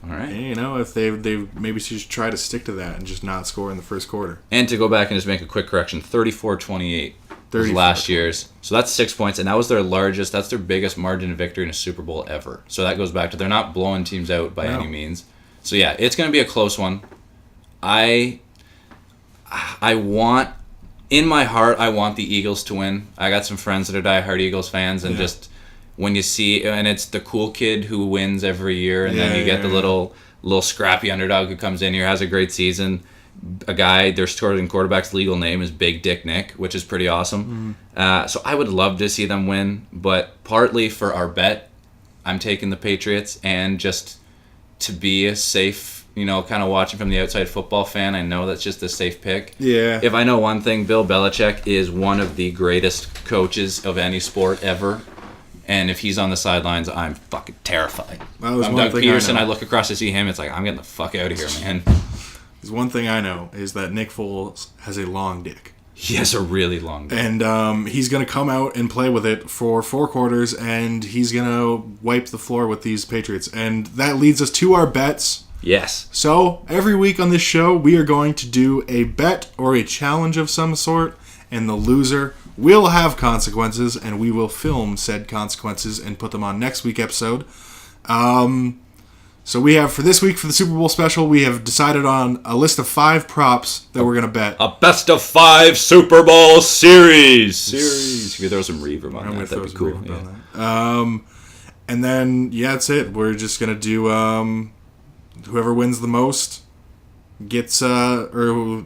All right. And, you know, if they maybe should try to stick to that and just not score in the first quarter. And to go back and just make a quick correction, 34-28 was last year's. So that's 6 points, and that was that's their biggest margin of victory in a Super Bowl ever. So that goes back to they're not blowing teams out by any means. So yeah, it's going to be a close one. I want, in my heart, I want the Eagles to win. I got some friends that are diehard Eagles fans, and just when you see, and it's the cool kid who wins every year, and then you get the little scrappy underdog who comes in here, has a great season. A guy, their starting quarterback's legal name is Big Dick Nick, which is pretty awesome. So I would love to see them win, but partly for our bet, I'm taking the Patriots, and just to be a safe, kind of watching from the outside football fan, I know that's just a safe pick. Yeah. If I know one thing, Bill Belichick is one of the greatest coaches of any sport ever. And if he's on the sidelines, I'm fucking terrified. Well, I'm Doug Peterson. I look across to see him. It's like, I'm getting the fuck out of here, man. There's one thing I know is that Nick Foles has a long dick. He has a really long dick. And he's going to come out and play with it for 4 quarters, and he's going to wipe the floor with these Patriots. And that leads us to our bets. Yes. So, every week on this show, we are going to do a bet or a challenge of some sort, and the loser will have consequences, and we will film said consequences and put them on next week's episode. So we have, for this week, for the Super Bowl special, we have decided on a list of 5 props that we're going to bet. A best of 5 Super Bowl series. You could throw some reverb on that. That'd be cool. And then, that's it. We're just going to do whoever wins the most gets, or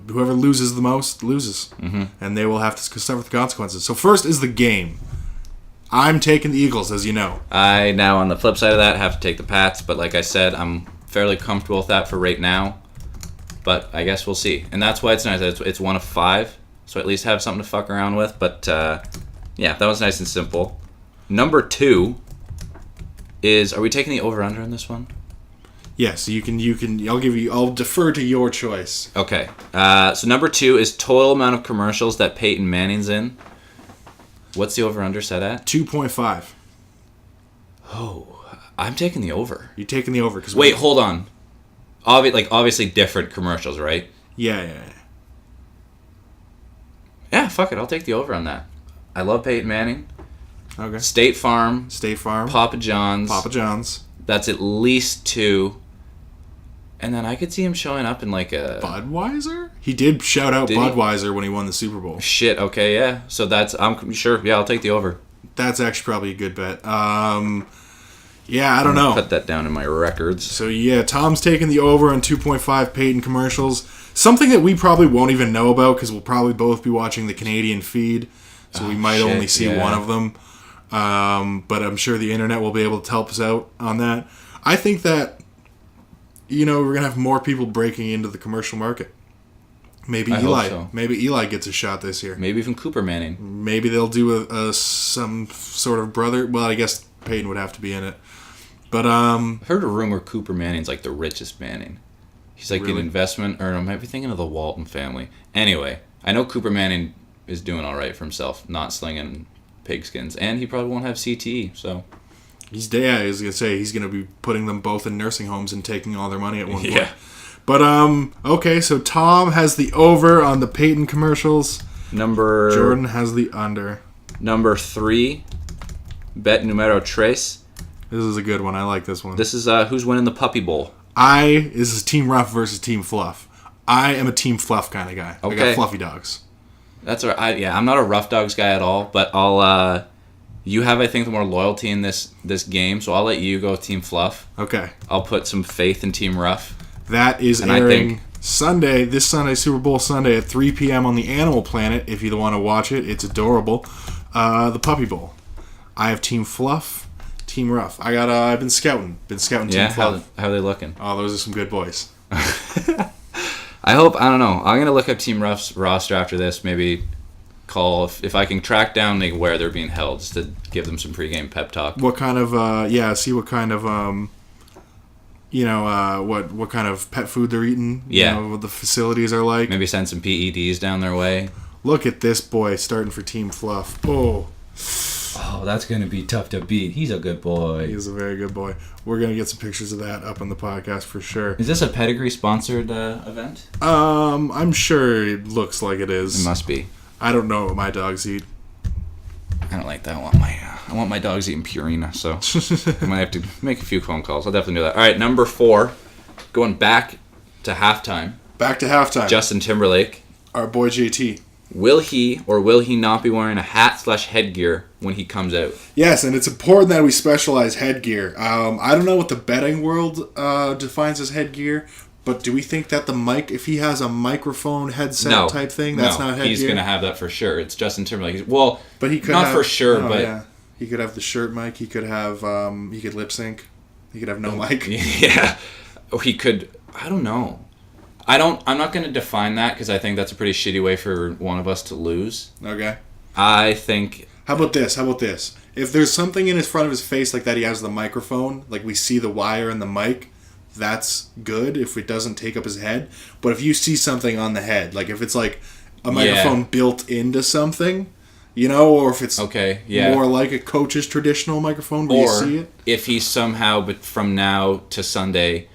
whoever loses the most loses. Mm-hmm. And they will have to suffer the consequences. So first is the game. I'm taking the Eagles, as you know. I now, on the flip side of that, have to take the Pats. But like I said, I'm fairly comfortable with that for right now. But I guess we'll see. And that's why it's nice. It's 1 of 5. So at least have something to fuck around with. But, that was nice and simple. Number 2 is... Are we taking the over-under on this one? Yes, you can. I'll defer to your choice. Okay. So number 2 is total amount of commercials that Peyton Manning's in. What's the over-under set at? 2.5. Oh, I'm taking the over. You're taking the over. Wait, hold on. Obviously different commercials, right? Yeah. Yeah, fuck it. I'll take the over on that. I love Peyton Manning. Okay. State Farm. Papa John's. That's at least 2. And then I could see him showing up in like a... Budweiser? He did shout out Budweiser when he won the Super Bowl. Shit, okay, yeah. So I'm sure, I'll take the over. That's actually probably a good bet. I don't know. Put that down in my records. So Tom's taking the over on 2.5 Peyton commercials. Something that we probably won't even know about because we'll probably both be watching the Canadian feed. So we might only see one of them. But I'm sure the internet will be able to help us out on that. I think that we're going to have more people breaking into the commercial market. Maybe Eli. So. Maybe Eli gets a shot this year. Maybe even Cooper Manning. Maybe they'll do some sort of brother. Well, I guess Peyton would have to be in it. But I've heard a rumor Cooper Manning's like the richest Manning. He's like an investment, or I might be thinking of the Walton family. Anyway, I know Cooper Manning is doing all right for himself, not slinging pigskins, and he probably won't have CTE. So he's I was gonna say he's gonna be putting them both in nursing homes and taking all their money at one point. yeah. But okay, so Tom has the over on the Peyton commercials. Jordan has the under. Number 3, bet numero tres. This is a good one. I like this one. This is who's winning the Puppy Bowl. This is Team Rough versus Team Fluff. I am a Team Fluff kind of guy. Okay. I got fluffy dogs. That's all right. I'm not a Rough Dogs guy at all, but I'll. You have, I think, the more loyalty in this game, so I'll let you go Team Fluff. Okay. I'll put some faith in Team Rough. That is and airing this Sunday, Super Bowl Sunday at 3 p.m. on the Animal Planet. If you want to watch it, it's adorable. The Puppy Bowl. I have Team Fluff, Team Rough. I've been scouting. Team Fluff. How are they looking? Oh, those are some good boys. I don't know. I'm going to look up Team Rough's roster after this. Maybe call if I can track down where they're being held, just to give them some pregame pep talk. What kind of, see what kind of, what kind of pet food they're eating. Yeah. What the facilities are like. Maybe send some PEDs down their way. Look at this boy starting for Team Fluff. Oh, that's going to be tough to beat. He's a good boy. He's a very good boy. We're going to get some pictures of that up on the podcast for sure. Is this a Pedigree-sponsored event? I'm sure it looks like it is. It must be. I don't know what my dogs eat. I don't like that. I want my dogs eating Purina, so I might have to make a few phone calls. I'll definitely do that. All right, number 4, going back to halftime. Back to halftime. Justin Timberlake. Our boy JT. Will he or will he not be wearing a hat/headgear when he comes out? Yes, and it's important that we specialize headgear. I don't know what the betting world defines as headgear, but do we think that the mic, if he has a microphone headset type thing, that's not headgear? He's going to have that for sure. It's Justin Timberlake. Well, but he could not for sure, but... Yeah. He could have the shirt mic. He could have, he could lip sync. He could have no mic. Yeah. Or he could, I don't know. I'm not going to define that because I think that's a pretty shitty way for one of us to lose. Okay. I think... How about this? If there's something in his front of his face like that, he has the microphone, like we see the wire and the mic, that's good if it doesn't take up his head. But if you see something on the head, like if it's like a microphone built into something, or if it's more like a coach's traditional microphone where you see it. If he somehow, but from now to Sunday,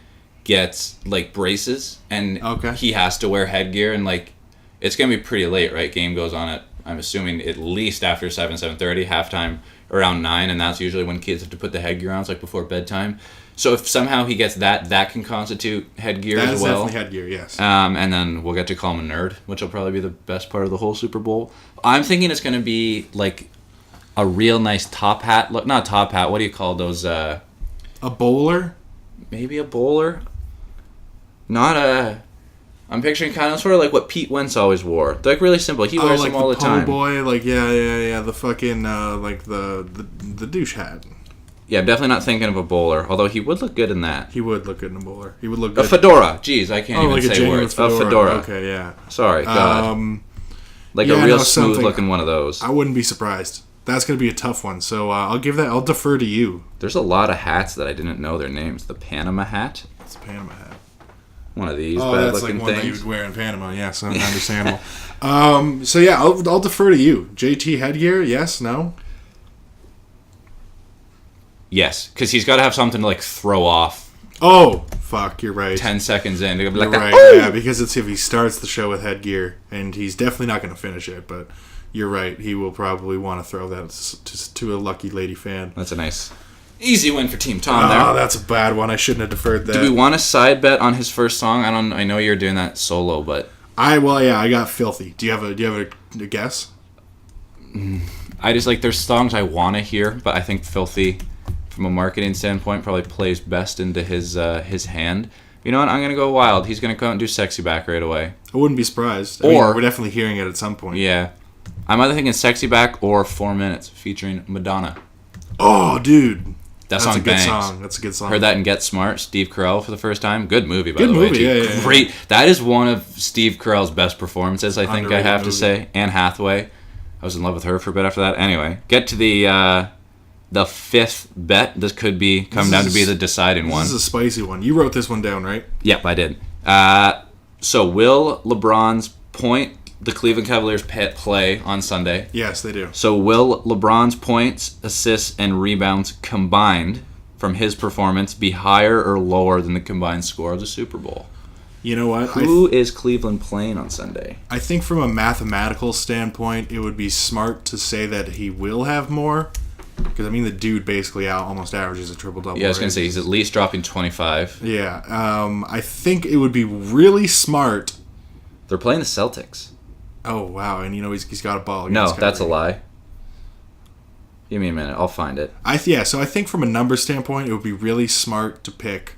gets like braces and he has to wear headgear, and like it's gonna be pretty late, right? Game goes on at, I'm assuming, at least after 7:30, halftime around 9, and that's usually when kids have to put the headgear on. It's like before bedtime. So if somehow he gets that can constitute headgear as well. That's definitely headgear, yes. And then we'll get to call him a nerd, which will probably be the best part of the whole Super Bowl. I'm thinking it's going to be like a real nice top hat. Look, not top hat. What do you call those? A bowler? Maybe a bowler. Not a... I'm picturing kind of sort of like what Pete Wentz always wore. They're like really simple. He wears them all the time. Boy, like the fucking like the douche hat. Yeah, I'm definitely not thinking of a bowler. Although he would look good in that. He would look good in a bowler. He would look good. A fedora. Jeez, I can't even say words. A fedora. Okay, yeah. Sorry, God. A real smooth looking one of those. I wouldn't be surprised. That's going to be a tough one. So I'll defer to you. There's a lot of hats that I didn't know their names. The Panama hat. It's a Panama hat. One of these bad looking like one things. that you would wear in Panama. Yeah, so understandable. So yeah, I'll defer to you. JT headgear, yes, no? Yes, because he's got to have something to like throw off. Oh, fuck, you're right. 10 seconds in. To be like that. Right, oh! Yeah, because it's if he starts the show with headgear, and he's definitely not going to finish it, but you're right. He will probably want to throw that to a lucky lady fan. That's a nice... Easy win for Team Tom there. Oh, that's a bad one. I shouldn't have deferred that. Do we want a side bet on his first song? I know you're doing that solo, but... I got Filthy. Do you have a guess? I just there's songs I want to hear, but I think Filthy, from a marketing standpoint, probably plays best into his hand. You know what? I'm going to go wild. He's going to come out and do Sexy Back right away. I wouldn't be surprised. I mean, we're definitely hearing it at some point. Yeah. I'm either thinking Sexy Back or 4 Minutes featuring Madonna. Oh, dude. That's a good song. That's a good song. Heard that in Get Smart, Steve Carell for the first time. Good movie, by the way. Yeah. Great. That is one of Steve Carell's best performances, I think I have to say. Anne Hathaway. I was in love with her for a bit after that. Anyway, get to the fifth bet. This could come down to be the deciding one. This is a spicy one. You wrote this one down, right? Yep, I did. So will LeBron's point the Cleveland Cavaliers play on Sunday. Yes, they do. So will LeBron's points, assists, and rebounds combined from his performance be higher or lower than the combined score of the Super Bowl? You know what? Who is Cleveland playing on Sunday? I think from a mathematical standpoint, it would be smart to say that he will have more. Because, I mean, the dude basically almost averages a triple-double. Yeah, I was going to say, he's at least dropping 25. Yeah. I think it would be really smart. They're playing the Celtics. Oh, wow. And, he's got a ball. No, that's a lie. Give me a minute. I'll find it. So I think from a number standpoint, it would be really smart to pick...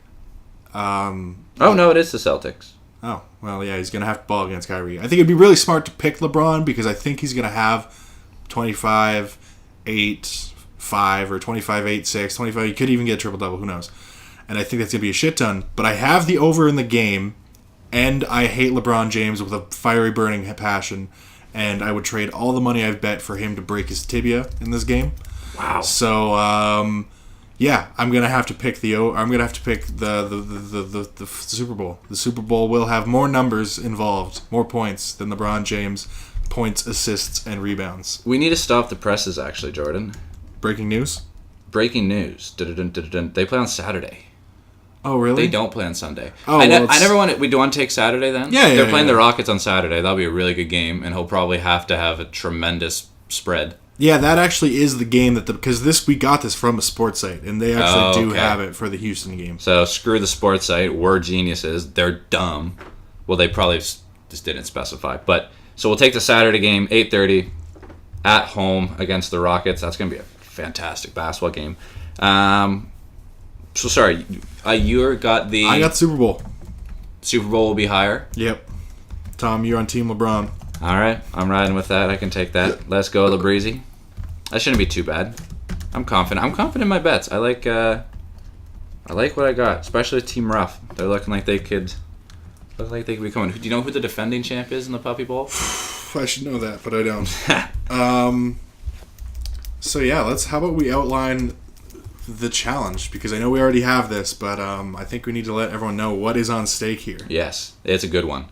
no, it is the Celtics. Oh, well, yeah, he's going to have to ball against Kyrie. I think it'd be really smart to pick LeBron because I think he's going to have 25, 8... 5 or 25, 8, 6, 25. You could even get a triple-double. Who knows? And I think that's going to be a shit ton. But I have the over in the game, and I hate LeBron James with a fiery, burning passion. And I would trade all the money I've bet for him to break his tibia in this game. Wow. So, I'm going to have to pick the Super Bowl. The Super Bowl will have more numbers involved, more points than LeBron James. Points, assists, and rebounds. We need to stop the presses, actually, Jordan. Breaking news? Breaking news. They play on Saturday. Oh, really? They don't play on Sunday. Oh, I never want to... We do want to take Saturday then? Yeah, They're playing the Rockets on Saturday. That'll be a really good game, and he'll probably have to have a tremendous spread. Yeah, that actually is the game because we got this from a sports site, and they actually do have it for the Houston game. So screw the sports site. We're geniuses. They're dumb. Well, they probably just didn't specify. But so we'll take the Saturday game, 8:30, at home against the Rockets. That's going to be a fantastic basketball game. So sorry, I got Super Bowl. Super Bowl will be higher. Yep. Tom, you're on Team LeBron. All right, I'm riding with that. I can take that. Let's go, LeBreezy. That shouldn't be too bad. I'm confident. I'm confident in my bets. I like what I got, especially Team Ruff. They're looking like they could be coming. Do you know who the defending champ is in the Puppy Bowl? I should know that, but I don't. So yeah, how about we outline the challenge, because I know we already have this, but I think we need to let everyone know what is on stake here. Yes, it's a good one.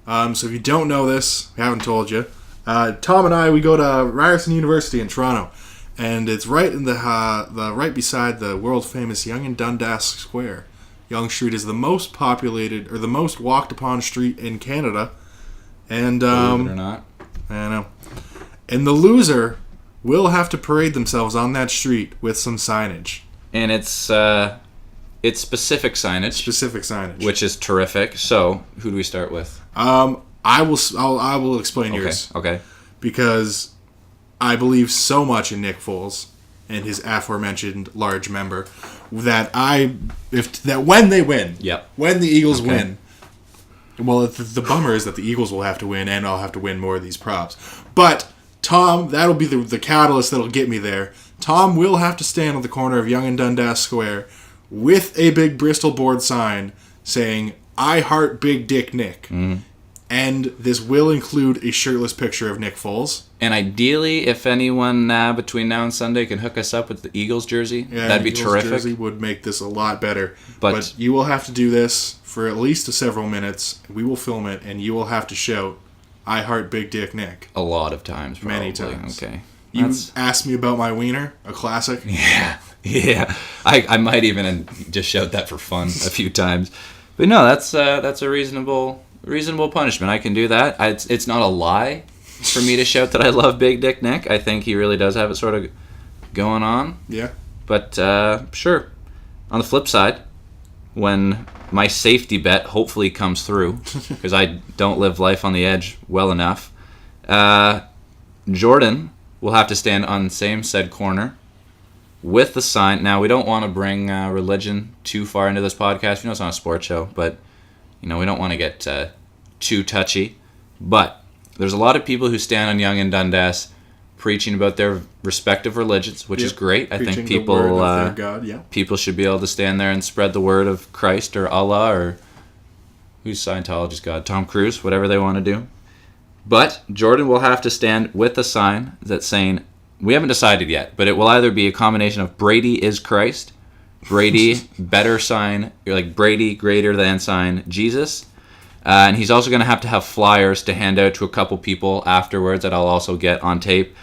So if you don't know this, we haven't told you. Tom and I, we go to Ryerson University in Toronto, and it's right in the right beside the world famous Yonge and Dundas Square. Yonge Street is the most populated or the most walked upon street in Canada, and believe it or not, I know. And the loser will have to parade themselves on that street with some signage. And it's specific signage. Which is terrific. So, who do we start with? I will explain yours. Okay. Because I believe so much in Nick Foles and his aforementioned large member that when they win, when the Eagles win, well, the bummer is that the Eagles will have to win, and I'll have to win more of these props. But Tom, that'll be the catalyst that'll get me there. Tom will have to stand on the corner of Yonge and Dundas Square with a big Bristol board sign saying, "I heart Big Dick Nick." Mm-hmm. And this will include a shirtless picture of Nick Foles. And ideally, if anyone between now and Sunday can hook us up with the Eagles jersey, that'd be terrific. The jersey would make this a lot better. But you will have to do this for at least several minutes. We will film it, and you will have to shout, "I heart Big Dick Nick." A lot of times, probably. Many times. Okay. You asked me about my wiener, a classic. Yeah. I might even just shout that for fun a few times. But no, that's a reasonable punishment. I can do that. It's not a lie for me to shout that I love Big Dick Nick. I think he really does have it sort of going on. Yeah. But sure. On the flip side, when my safety bet hopefully comes through, because I don't live life on the edge well enough, Jordan will have to stand on the same said corner with the sign. Now, we don't want to bring religion too far into this podcast. You know, it's not a sports show, but we don't want to get too touchy. But there's a lot of people who stand on Yonge and Dundas preaching about their respective religions, which is great. I think people should be able to stand there and spread the word of Christ or Allah or who's Scientology's God, Tom Cruise, whatever they want to do. But Jordan will have to stand with a sign that's saying, we haven't decided yet, but it will either be a combination of Brady is Christ, Brady better sign, like Brady greater than sign Jesus, And he's also going to have flyers to hand out to a couple people afterwards that I'll also get on tape.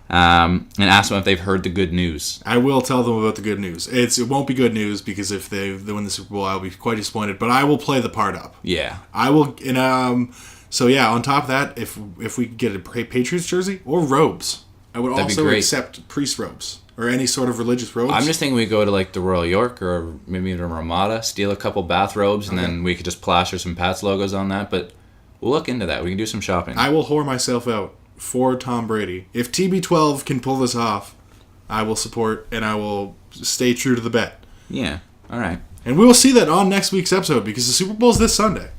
And ask them if they've heard the good news. I will tell them about the good news. It won't be good news because if they win the Super Bowl, I'll be quite disappointed. But I will play the part up. Yeah. I will. And so yeah, on top of that, if we could get a Patriots jersey or robes, I would also accept priest robes or any sort of religious robes. I'm just thinking we go to like the Royal York or maybe the Ramada, steal a couple bathrobes, and then we could just plaster some Pats logos on that. But we'll look into that. We can do some shopping. I will whore myself out for Tom Brady. If TB12 can pull this off, I will support and I will stay true to the bet. Yeah, all right. And we will see that on next week's episode because the Super Bowl's this Sunday.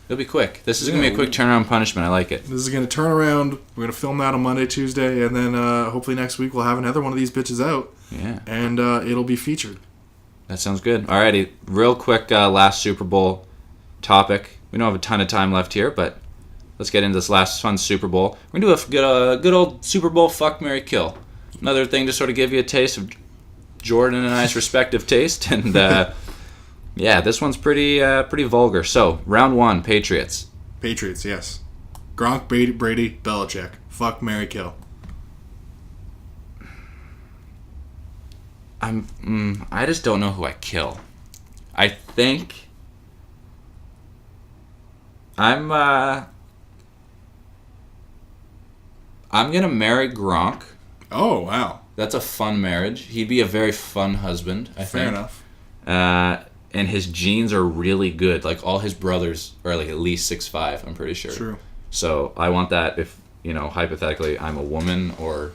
It'll be quick. This is going to be a quick turnaround punishment. I like it. This is going to turn around. We're going to film that on Monday, Tuesday, and then hopefully next week we'll have another one of these bitches out. Yeah. And it'll be featured. That sounds good. Alrighty, real quick last Super Bowl topic. We don't have a ton of time left here, but let's get into this last fun Super Bowl. We're going to do a good old Super Bowl fuck, marry, kill. Another thing to sort of give you a taste of Jordan and I's respective taste. And yeah, this one's pretty vulgar. So, round one, Patriots. Patriots, yes. Gronk, Brady, Belichick. Fuck, marry, kill. I just don't know who I kill. I think I'm gonna marry Gronk. Oh, wow. That's a fun marriage. He'd be a very fun husband, I think. Fair enough. And his genes are really good. Like, all his brothers are like at least 6'5", I'm pretty sure. True. So I want that if, hypothetically I'm a woman or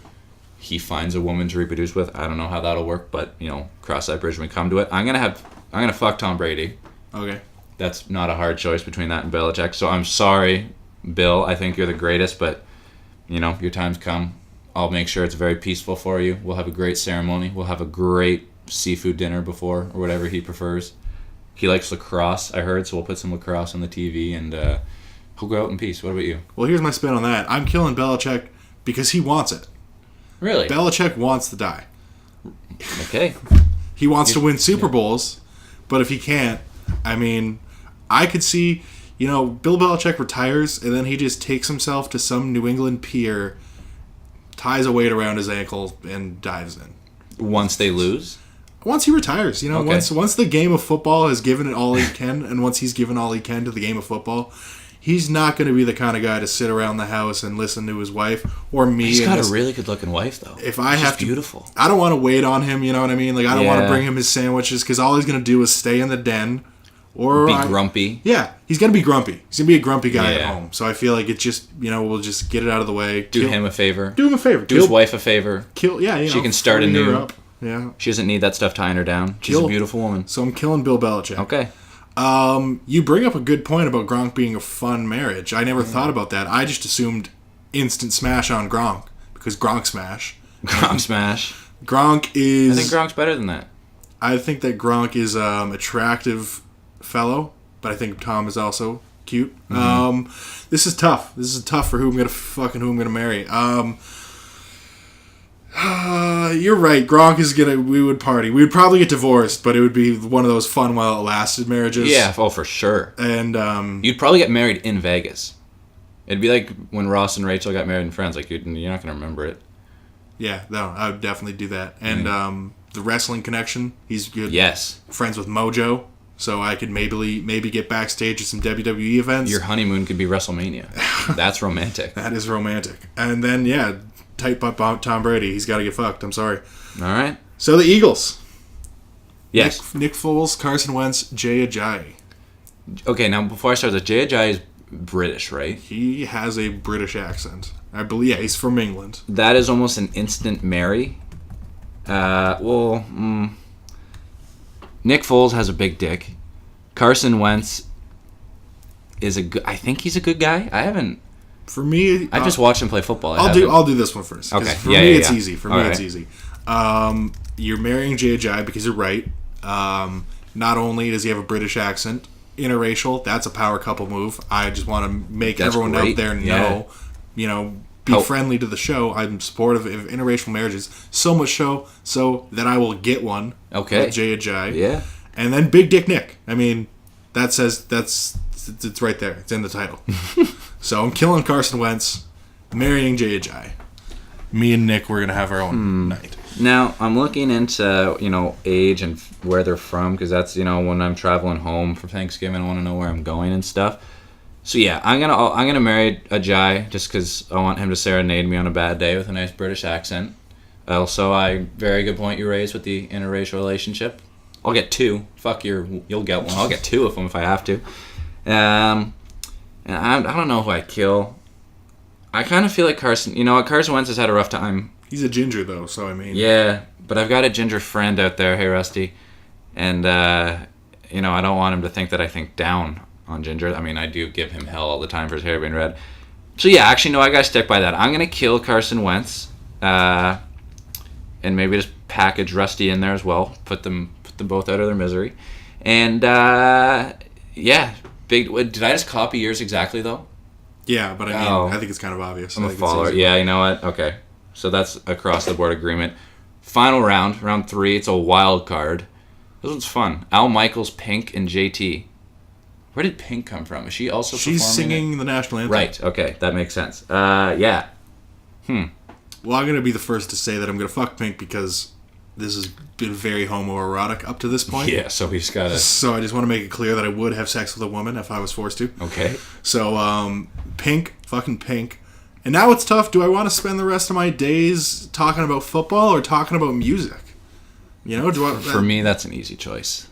he finds a woman to reproduce with. I don't know how that'll work, but, cross that bridge when we come to it. I'm gonna fuck Tom Brady. Okay. That's not a hard choice between that and Belichick. So I'm sorry, Bill. I think you're the greatest, but, your time's come. I'll make sure it's very peaceful for you. We'll have a great ceremony. We'll have a great seafood dinner before, or whatever he prefers. He likes lacrosse, I heard, so we'll put some lacrosse on the TV, and he'll go out in peace. What about you? Well, here's my spin on that. I'm killing Belichick because he wants it. Really? Belichick wants to die. Okay. He wants to win Super Bowls, but if he can't, I could see, Bill Belichick retires, and then he just takes himself to some New England pier, ties a weight around his ankle, and dives in. Once they lose? Once he retires, Okay. Once the game of football has given it all he can, and once he's given all he can to the game of football, he's not going to be the kind of guy to sit around the house and listen to his wife or me. He's got a really good-looking wife, though. If I have to, beautiful. I don't want to wait on him. You know what I mean? Like, I don't want to bring him his sandwiches because all he's going to do is stay in the den or be grumpy. Yeah, he's going to be grumpy. He's going to be a grumpy guy at home. So I feel like it just, we'll just get it out of the way. Do him a favor. Do him a favor. Do his wife a favor. She can start anew. Up. Yeah. She doesn't need that stuff tying her down. She's a beautiful woman. So I'm killing Bill Belichick. Okay. You bring up a good point about Gronk being a fun marriage. I never thought about that. I just assumed instant smash on Gronk because Gronk smash. Gronk smash. Gronk is... I think Gronk's better than that. I think that Gronk is attractive fellow, but I think Tom is also cute. Mm-hmm. This is tough. This is tough for who I'm gonna fuck and who I'm gonna marry. You're right. Gronk is gonna. We would party. We would probably get divorced, but it would be one of those fun while it lasted marriages. Yeah. Oh, for sure. And you'd probably get married in Vegas. It'd be like when Ross and Rachel got married in Friends. Like you're not gonna remember it. Yeah. No, I would definitely do that. And the wrestling connection. He's good. Yes. Friends with Mojo. So I could maybe get backstage at some WWE events. Your honeymoon could be WrestleMania. That's romantic. That is romantic. And then, tight butt Tom Brady. He's got to get fucked. I'm sorry. All right. So the Eagles. Yes. Nick Foles, Carson Wentz, Jay Ajayi. Okay, now before I start this, Jay Ajayi is British, right? He has a British accent. I believe, he's from England. That is almost an instant marry. Nick Foles has a big dick. Carson Wentz is I think he's a good guy. I haven't. For me, I just watched him play football. I'll do this one first. Okay. For me, it's easy. It's easy. You're marrying Jay Ajayi because you're right. Not only does he have a British accent, interracial. That's a power couple move. I just want to make everyone out there know. Be friendly to the show. I'm supportive of interracial marriages. So much so that I will get one. Okay. With Jay Ajayi. Yeah. And then Big Dick Nick. I mean, that's It's right there. It's in the title. So I'm killing Carson Wentz, marrying JJ. Me and Nick, we're gonna have our own night. Now I'm looking into age and where they're from, because that's when I'm traveling home for Thanksgiving, I want to know where I'm going and stuff. So yeah, I'm gonna marry a Jai just because I want him to serenade me on a bad day with a nice British accent. Also, very good point you raised with the interracial relationship. I'll get 2. Fuck you'll get 1. I'll get 2 of them if I have to. And I don't know who I kill. I kind of feel like Carson. You know what? Carson Wentz has had a rough time. He's a ginger though, so I mean. Yeah, but I've got a ginger friend out there. Hey, Rusty, and I don't want him to think that I think down on Ginger. I mean, I do give him hell all the time for his hair being red. So yeah, actually, no, I gotta stick by that. I'm gonna kill Carson Wentz, and maybe just package Rusty in there as well. Put them both out of their misery, and yeah, big. Did I just copy yours exactly though? Yeah, but I mean, I think it's kind of obvious. I'm a follower. Yeah, you know what? Okay, so that's across the board agreement. Final round 3. It's a wild card. This one's fun. Al Michaels, Pink, and JT. Where did Pink come from? Is she also She's performing singing the national anthem. Right, okay, that makes sense. Yeah. Well, I'm going to be the first to say that I'm going to fuck Pink because this has been very homoerotic up to this point. Yeah, so we just got to... So I just want to make it clear that I would have sex with a woman if I was forced to. Okay. So, Pink, fucking Pink. And now it's tough. Do I want to spend the rest of my days talking about football or talking about music? For me, that's an easy choice.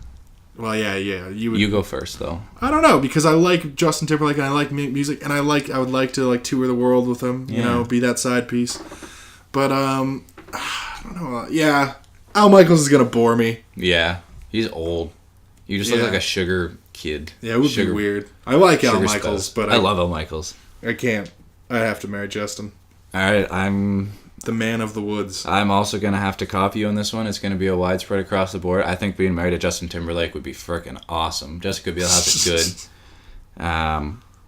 Well, yeah. You go first, though. I don't know, because I like Justin Timberlake and I like music, and I would like to tour the world with him. Be that side piece. But I don't know. Yeah, Al Michaels is gonna bore me. Yeah, he's old. You just look like a sugar kid. Yeah, it would be weird. I like Al Michaels, but I love Al Michaels. I can't. I have to marry Justin. All right, I'm the man of the woods. I'm also going to have to copy you on this one. It's going to be a widespread across the board. I think being married to Justin Timberlake would be freaking awesome. Jessica Biel is good.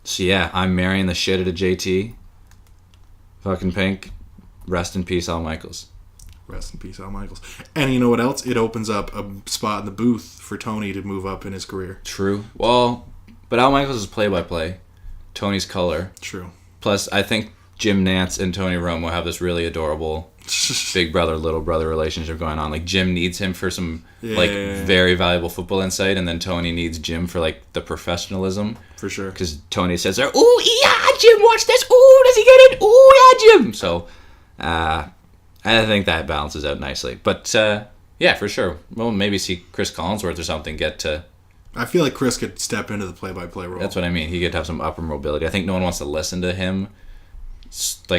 So yeah, I'm marrying the shit out of JT. Fucking Pink. Rest in peace, Al Michaels. Rest in peace, Al Michaels. And you know what else? It opens up a spot in the booth for Tony to move up in his career. True. Well, but Al Michaels is play-by-play. Tony's color. True. Plus, I think Jim Nantz and Tony Romo have this really adorable big brother, little brother relationship going on. Like, Jim needs him for some very valuable football insight, and then Tony needs Jim for the professionalism. For sure. Because Tony says, "Ooh, yeah, Jim, watch this. Ooh, does he get it? Ooh, yeah, Jim." So, I think that balances out nicely. But, yeah, for sure. We'll maybe see Chris Collinsworth or something get to... I feel like Chris could step into the play-by-play role. That's what I mean. He could have some upper mobility. I think no one wants to listen to him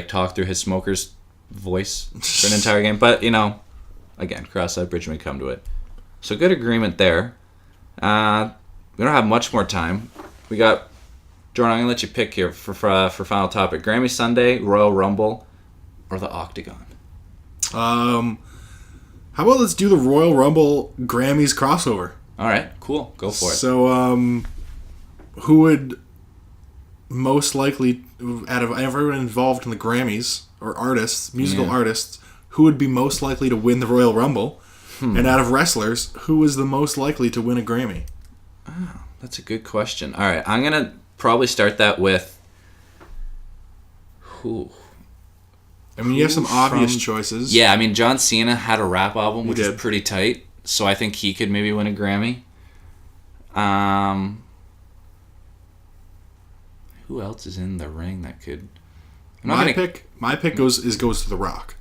talk through his smoker's voice for an entire game. But, again, cross that bridge when we come to it. So good agreement there. We don't have much more time. We got... Jordan, I'm going to let you pick here for final topic. Grammy Sunday, Royal Rumble, or the Octagon? How about let's do the Royal Rumble Grammys crossover? All right, cool. Go for it. So, who would most likely, out of everyone involved in the Grammys, or artists, musical artists, who would be most likely to win the Royal Rumble? And out of wrestlers, who is the most likely to win a Grammy? Oh, that's a good question. All right, I'm going to probably start that with... Who? I mean, you have some obvious choices. Yeah, I mean, John Cena had a rap album, which did. was pretty tight. So I think he could maybe win a Grammy. Who else is in the ring that could? My pick goes to The Rock,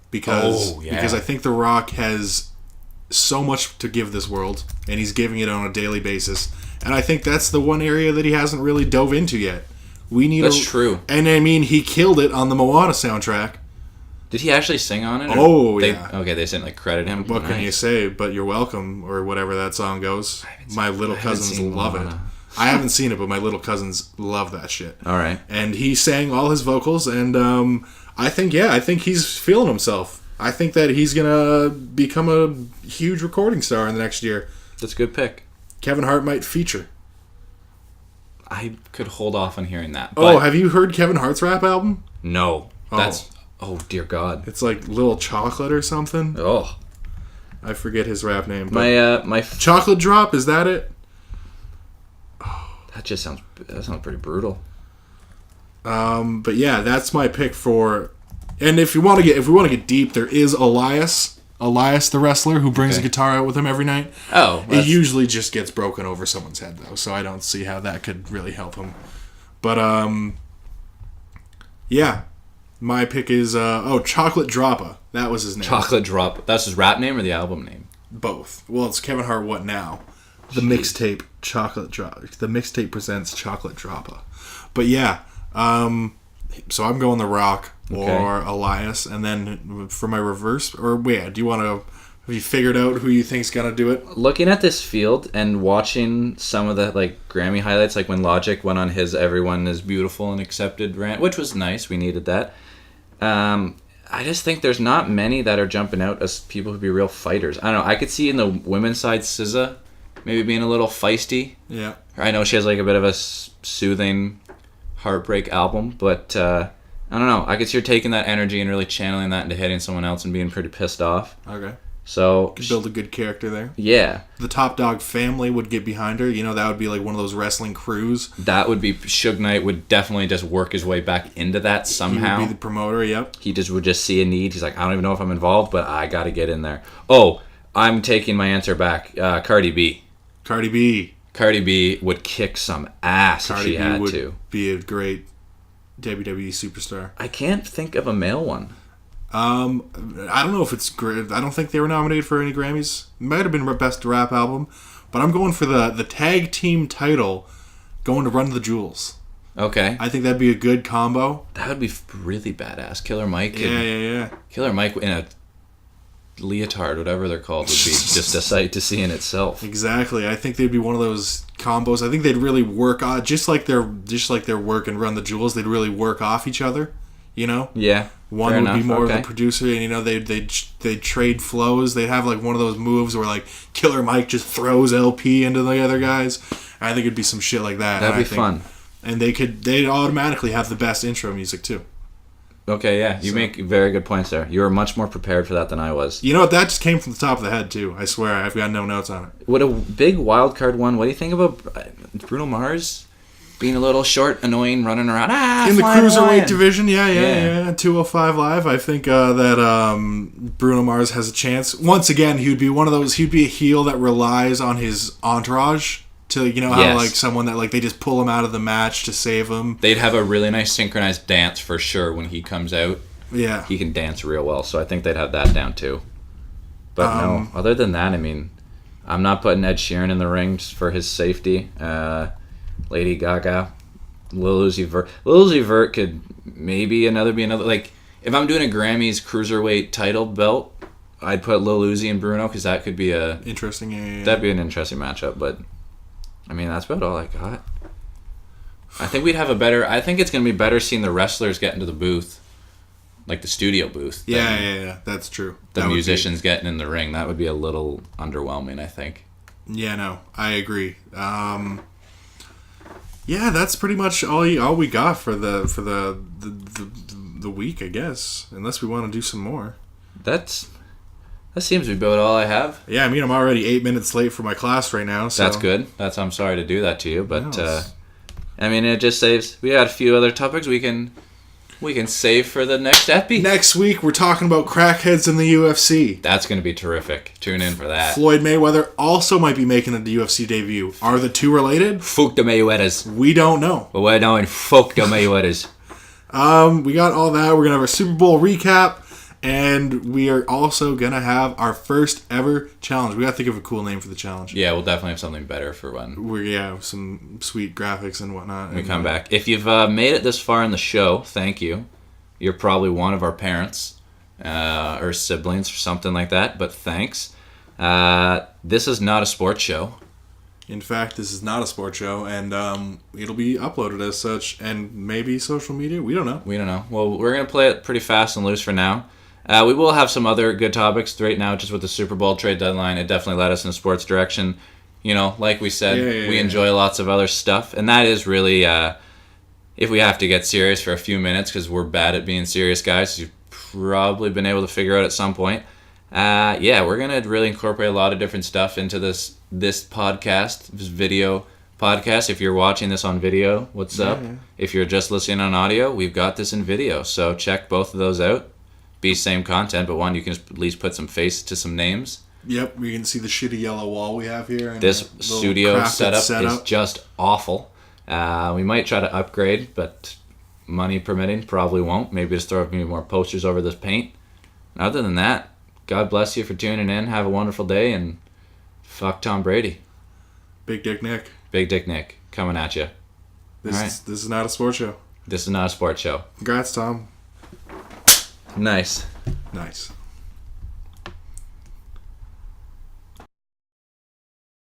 because I think The Rock has so much to give this world, and he's giving it on a daily basis. And I think that's the one area that he hasn't really dove into yet. That's true. And I mean, he killed it on the Moana soundtrack. Did he actually sing on it? Yeah. Okay, they didn't credit him. What can you say? But you're welcome, or whatever that song goes. My little cousins love it. I haven't seen it, but my little cousins love that shit. All right. And he sang all his vocals, and I think he's feeling himself. I think that he's gonna become a huge recording star in the next year. That's a good pick. Kevin Hart might feature. I could hold off on hearing that. Oh, have you heard Kevin Hart's rap album? No. Oh, dear God. It's like Little Chocolate or something. Oh. I forget his rap name. My Chocolate Drop, is that it? that sounds pretty brutal. But yeah, that's my pick for. And if we want to get deep, there is Elias the wrestler, who brings a guitar out with him every night. Oh, it usually just gets broken over someone's head though, so I don't see how that could really help him. But yeah, my pick is Chocolate Droppa. That was his name. Chocolate Drop. That's his rap name or the album name? Both. Well, it's Kevin Hart. What now? The mixtape Chocolate Drop. The mixtape presents Chocolate Droppa. But yeah, so I'm going The Rock or Elias, and then for my reverse, or wait, do you want to? Have you figured out who you think's gonna do it? Looking at this field and watching some of the like Grammy highlights, like when Logic went on his "Everyone Is Beautiful" and Accepted rant, which was nice. We needed that. I just think there's not many that are jumping out as people who'd be real fighters. I don't know. I could see in the women's side SZA maybe being a little feisty. Yeah. I know she has like a bit of a soothing heartbreak album, but I don't know. I could see her taking that energy and really channeling that into hitting someone else and being pretty pissed off. Okay. So could build a good character there. Yeah. The Top Dog family would get behind her. You know, that would be like one of those wrestling crews. That would be Suge Knight would definitely just work his way back into that somehow. He would be the promoter. Yep. He would just see a need. He's like, I don't even know if I'm involved, but I got to get in there. Oh, I'm taking my answer back. Cardi B. Cardi B would kick some ass if she had to. Would be a great WWE superstar. I can't think of a male one. I don't know if it's great. I don't think they were nominated for any Grammys. Might have been Best Rap Album, but I'm going for the tag team title, going to Run the Jewels. Okay. I think that'd be a good combo. That would be really badass. Killer Mike. Yeah. Killer Mike in a leotard, whatever they're called, would be just a sight to see in itself. Exactly. I think they'd be one of those combos. I think they'd really work on just like their work and Run the Jewels. They'd really work off each other. You know. Yeah. One would be more of the producer, and you know they'd trade flows. They'd have like one of those moves where like Killer Mike just throws LP into the other guys. I think it'd be some shit like that. That'd be fun. And they'd automatically have the best intro music too. Okay, yeah, you make very good points there. You were much more prepared for that than I was. You know what? That just came from the top of the head too. I swear, I've got no notes on it. What a big wild card one. What do you think about Bruno Mars? Being a little short, annoying, running around. In the cruiserweight division, yeah. 205 Live. I think that Bruno Mars has a chance. Once again, he'd be one of those. He'd be a heel that relies on his entourage to, you know, how like someone that like they just pull him out of the match to save him. They'd have a really nice synchronized dance for sure when he comes out. Yeah, he can dance real well, so I think they'd have that down too. But no, other than that, I mean, I'm not putting Ed Sheeran in the ring just for his safety. Lady Gaga, Lil Uzi Vert. Lil Uzi Vert could maybe be another. Like, if I'm doing a Grammys Cruiserweight title belt, I'd put Lil Uzi and Bruno because that could be interesting. Yeah. That'd be an interesting matchup. But I mean, that's about all I got. I think we'd have a better. I think it's gonna be better seeing the wrestlers get into the booth, like the studio booth. Yeah. That's true. The musicians getting in the ring. That would be a little underwhelming, I think. Yeah, no, I agree. Yeah, that's pretty much all we got for the week, I guess. Unless we want to do some more. That seems to be about all I have. Yeah, I mean, I'm already 8 minutes late for my class right now. So. That's good. I'm sorry to do that to you, but I mean, it just saves. We got a few other topics we can save for the next epi. Next week, we're talking about crackheads in the UFC. That's going to be terrific. Tune in for that. Floyd Mayweather also might be making a UFC debut. Are the two related? Fuck the Mayweathers. We don't know. But we're knowing fuck the Mayweathers. We got all that. We're going to have our Super Bowl recap. And we are also going to have our first ever challenge. We got to think of a cool name for the challenge. Yeah, we'll definitely have something better for one. Some sweet graphics and whatnot. When we come back. If you've made it this far in the show, thank you. You're probably one of our parents or siblings or something like that, but thanks. This is not a sports show. In fact, this is not a sports show, and it'll be uploaded as such, and maybe social media. We don't know. Well, we're going to play it pretty fast and loose for now. We will have some other good topics right now, just with the Super Bowl trade deadline. It definitely led us in a sports direction. You know, like we said, we enjoy lots of other stuff. And that is really, if we have to get serious for a few minutes, because we're bad at being serious guys, you've probably been able to figure out at some point. We're going to really incorporate a lot of different stuff into this podcast, this video podcast. If you're watching this on video, what's up? Yeah. If you're just listening on audio, we've got this in video. So check both of those out. Be same content, but one, you can at least put some face to some names. Yep, we can see the shitty yellow wall we have here. And This a little studio crafted setup is just awful. We might try to upgrade, but money permitting, probably won't. Maybe just throw a few more posters over this paint. And other than that, God bless you for tuning in. Have a wonderful day, and fuck Tom Brady. Big Dick Nick. Big Dick Nick coming at you. This is not a sports show. This is not a sports show. Congrats, Tom. Nice. Nice.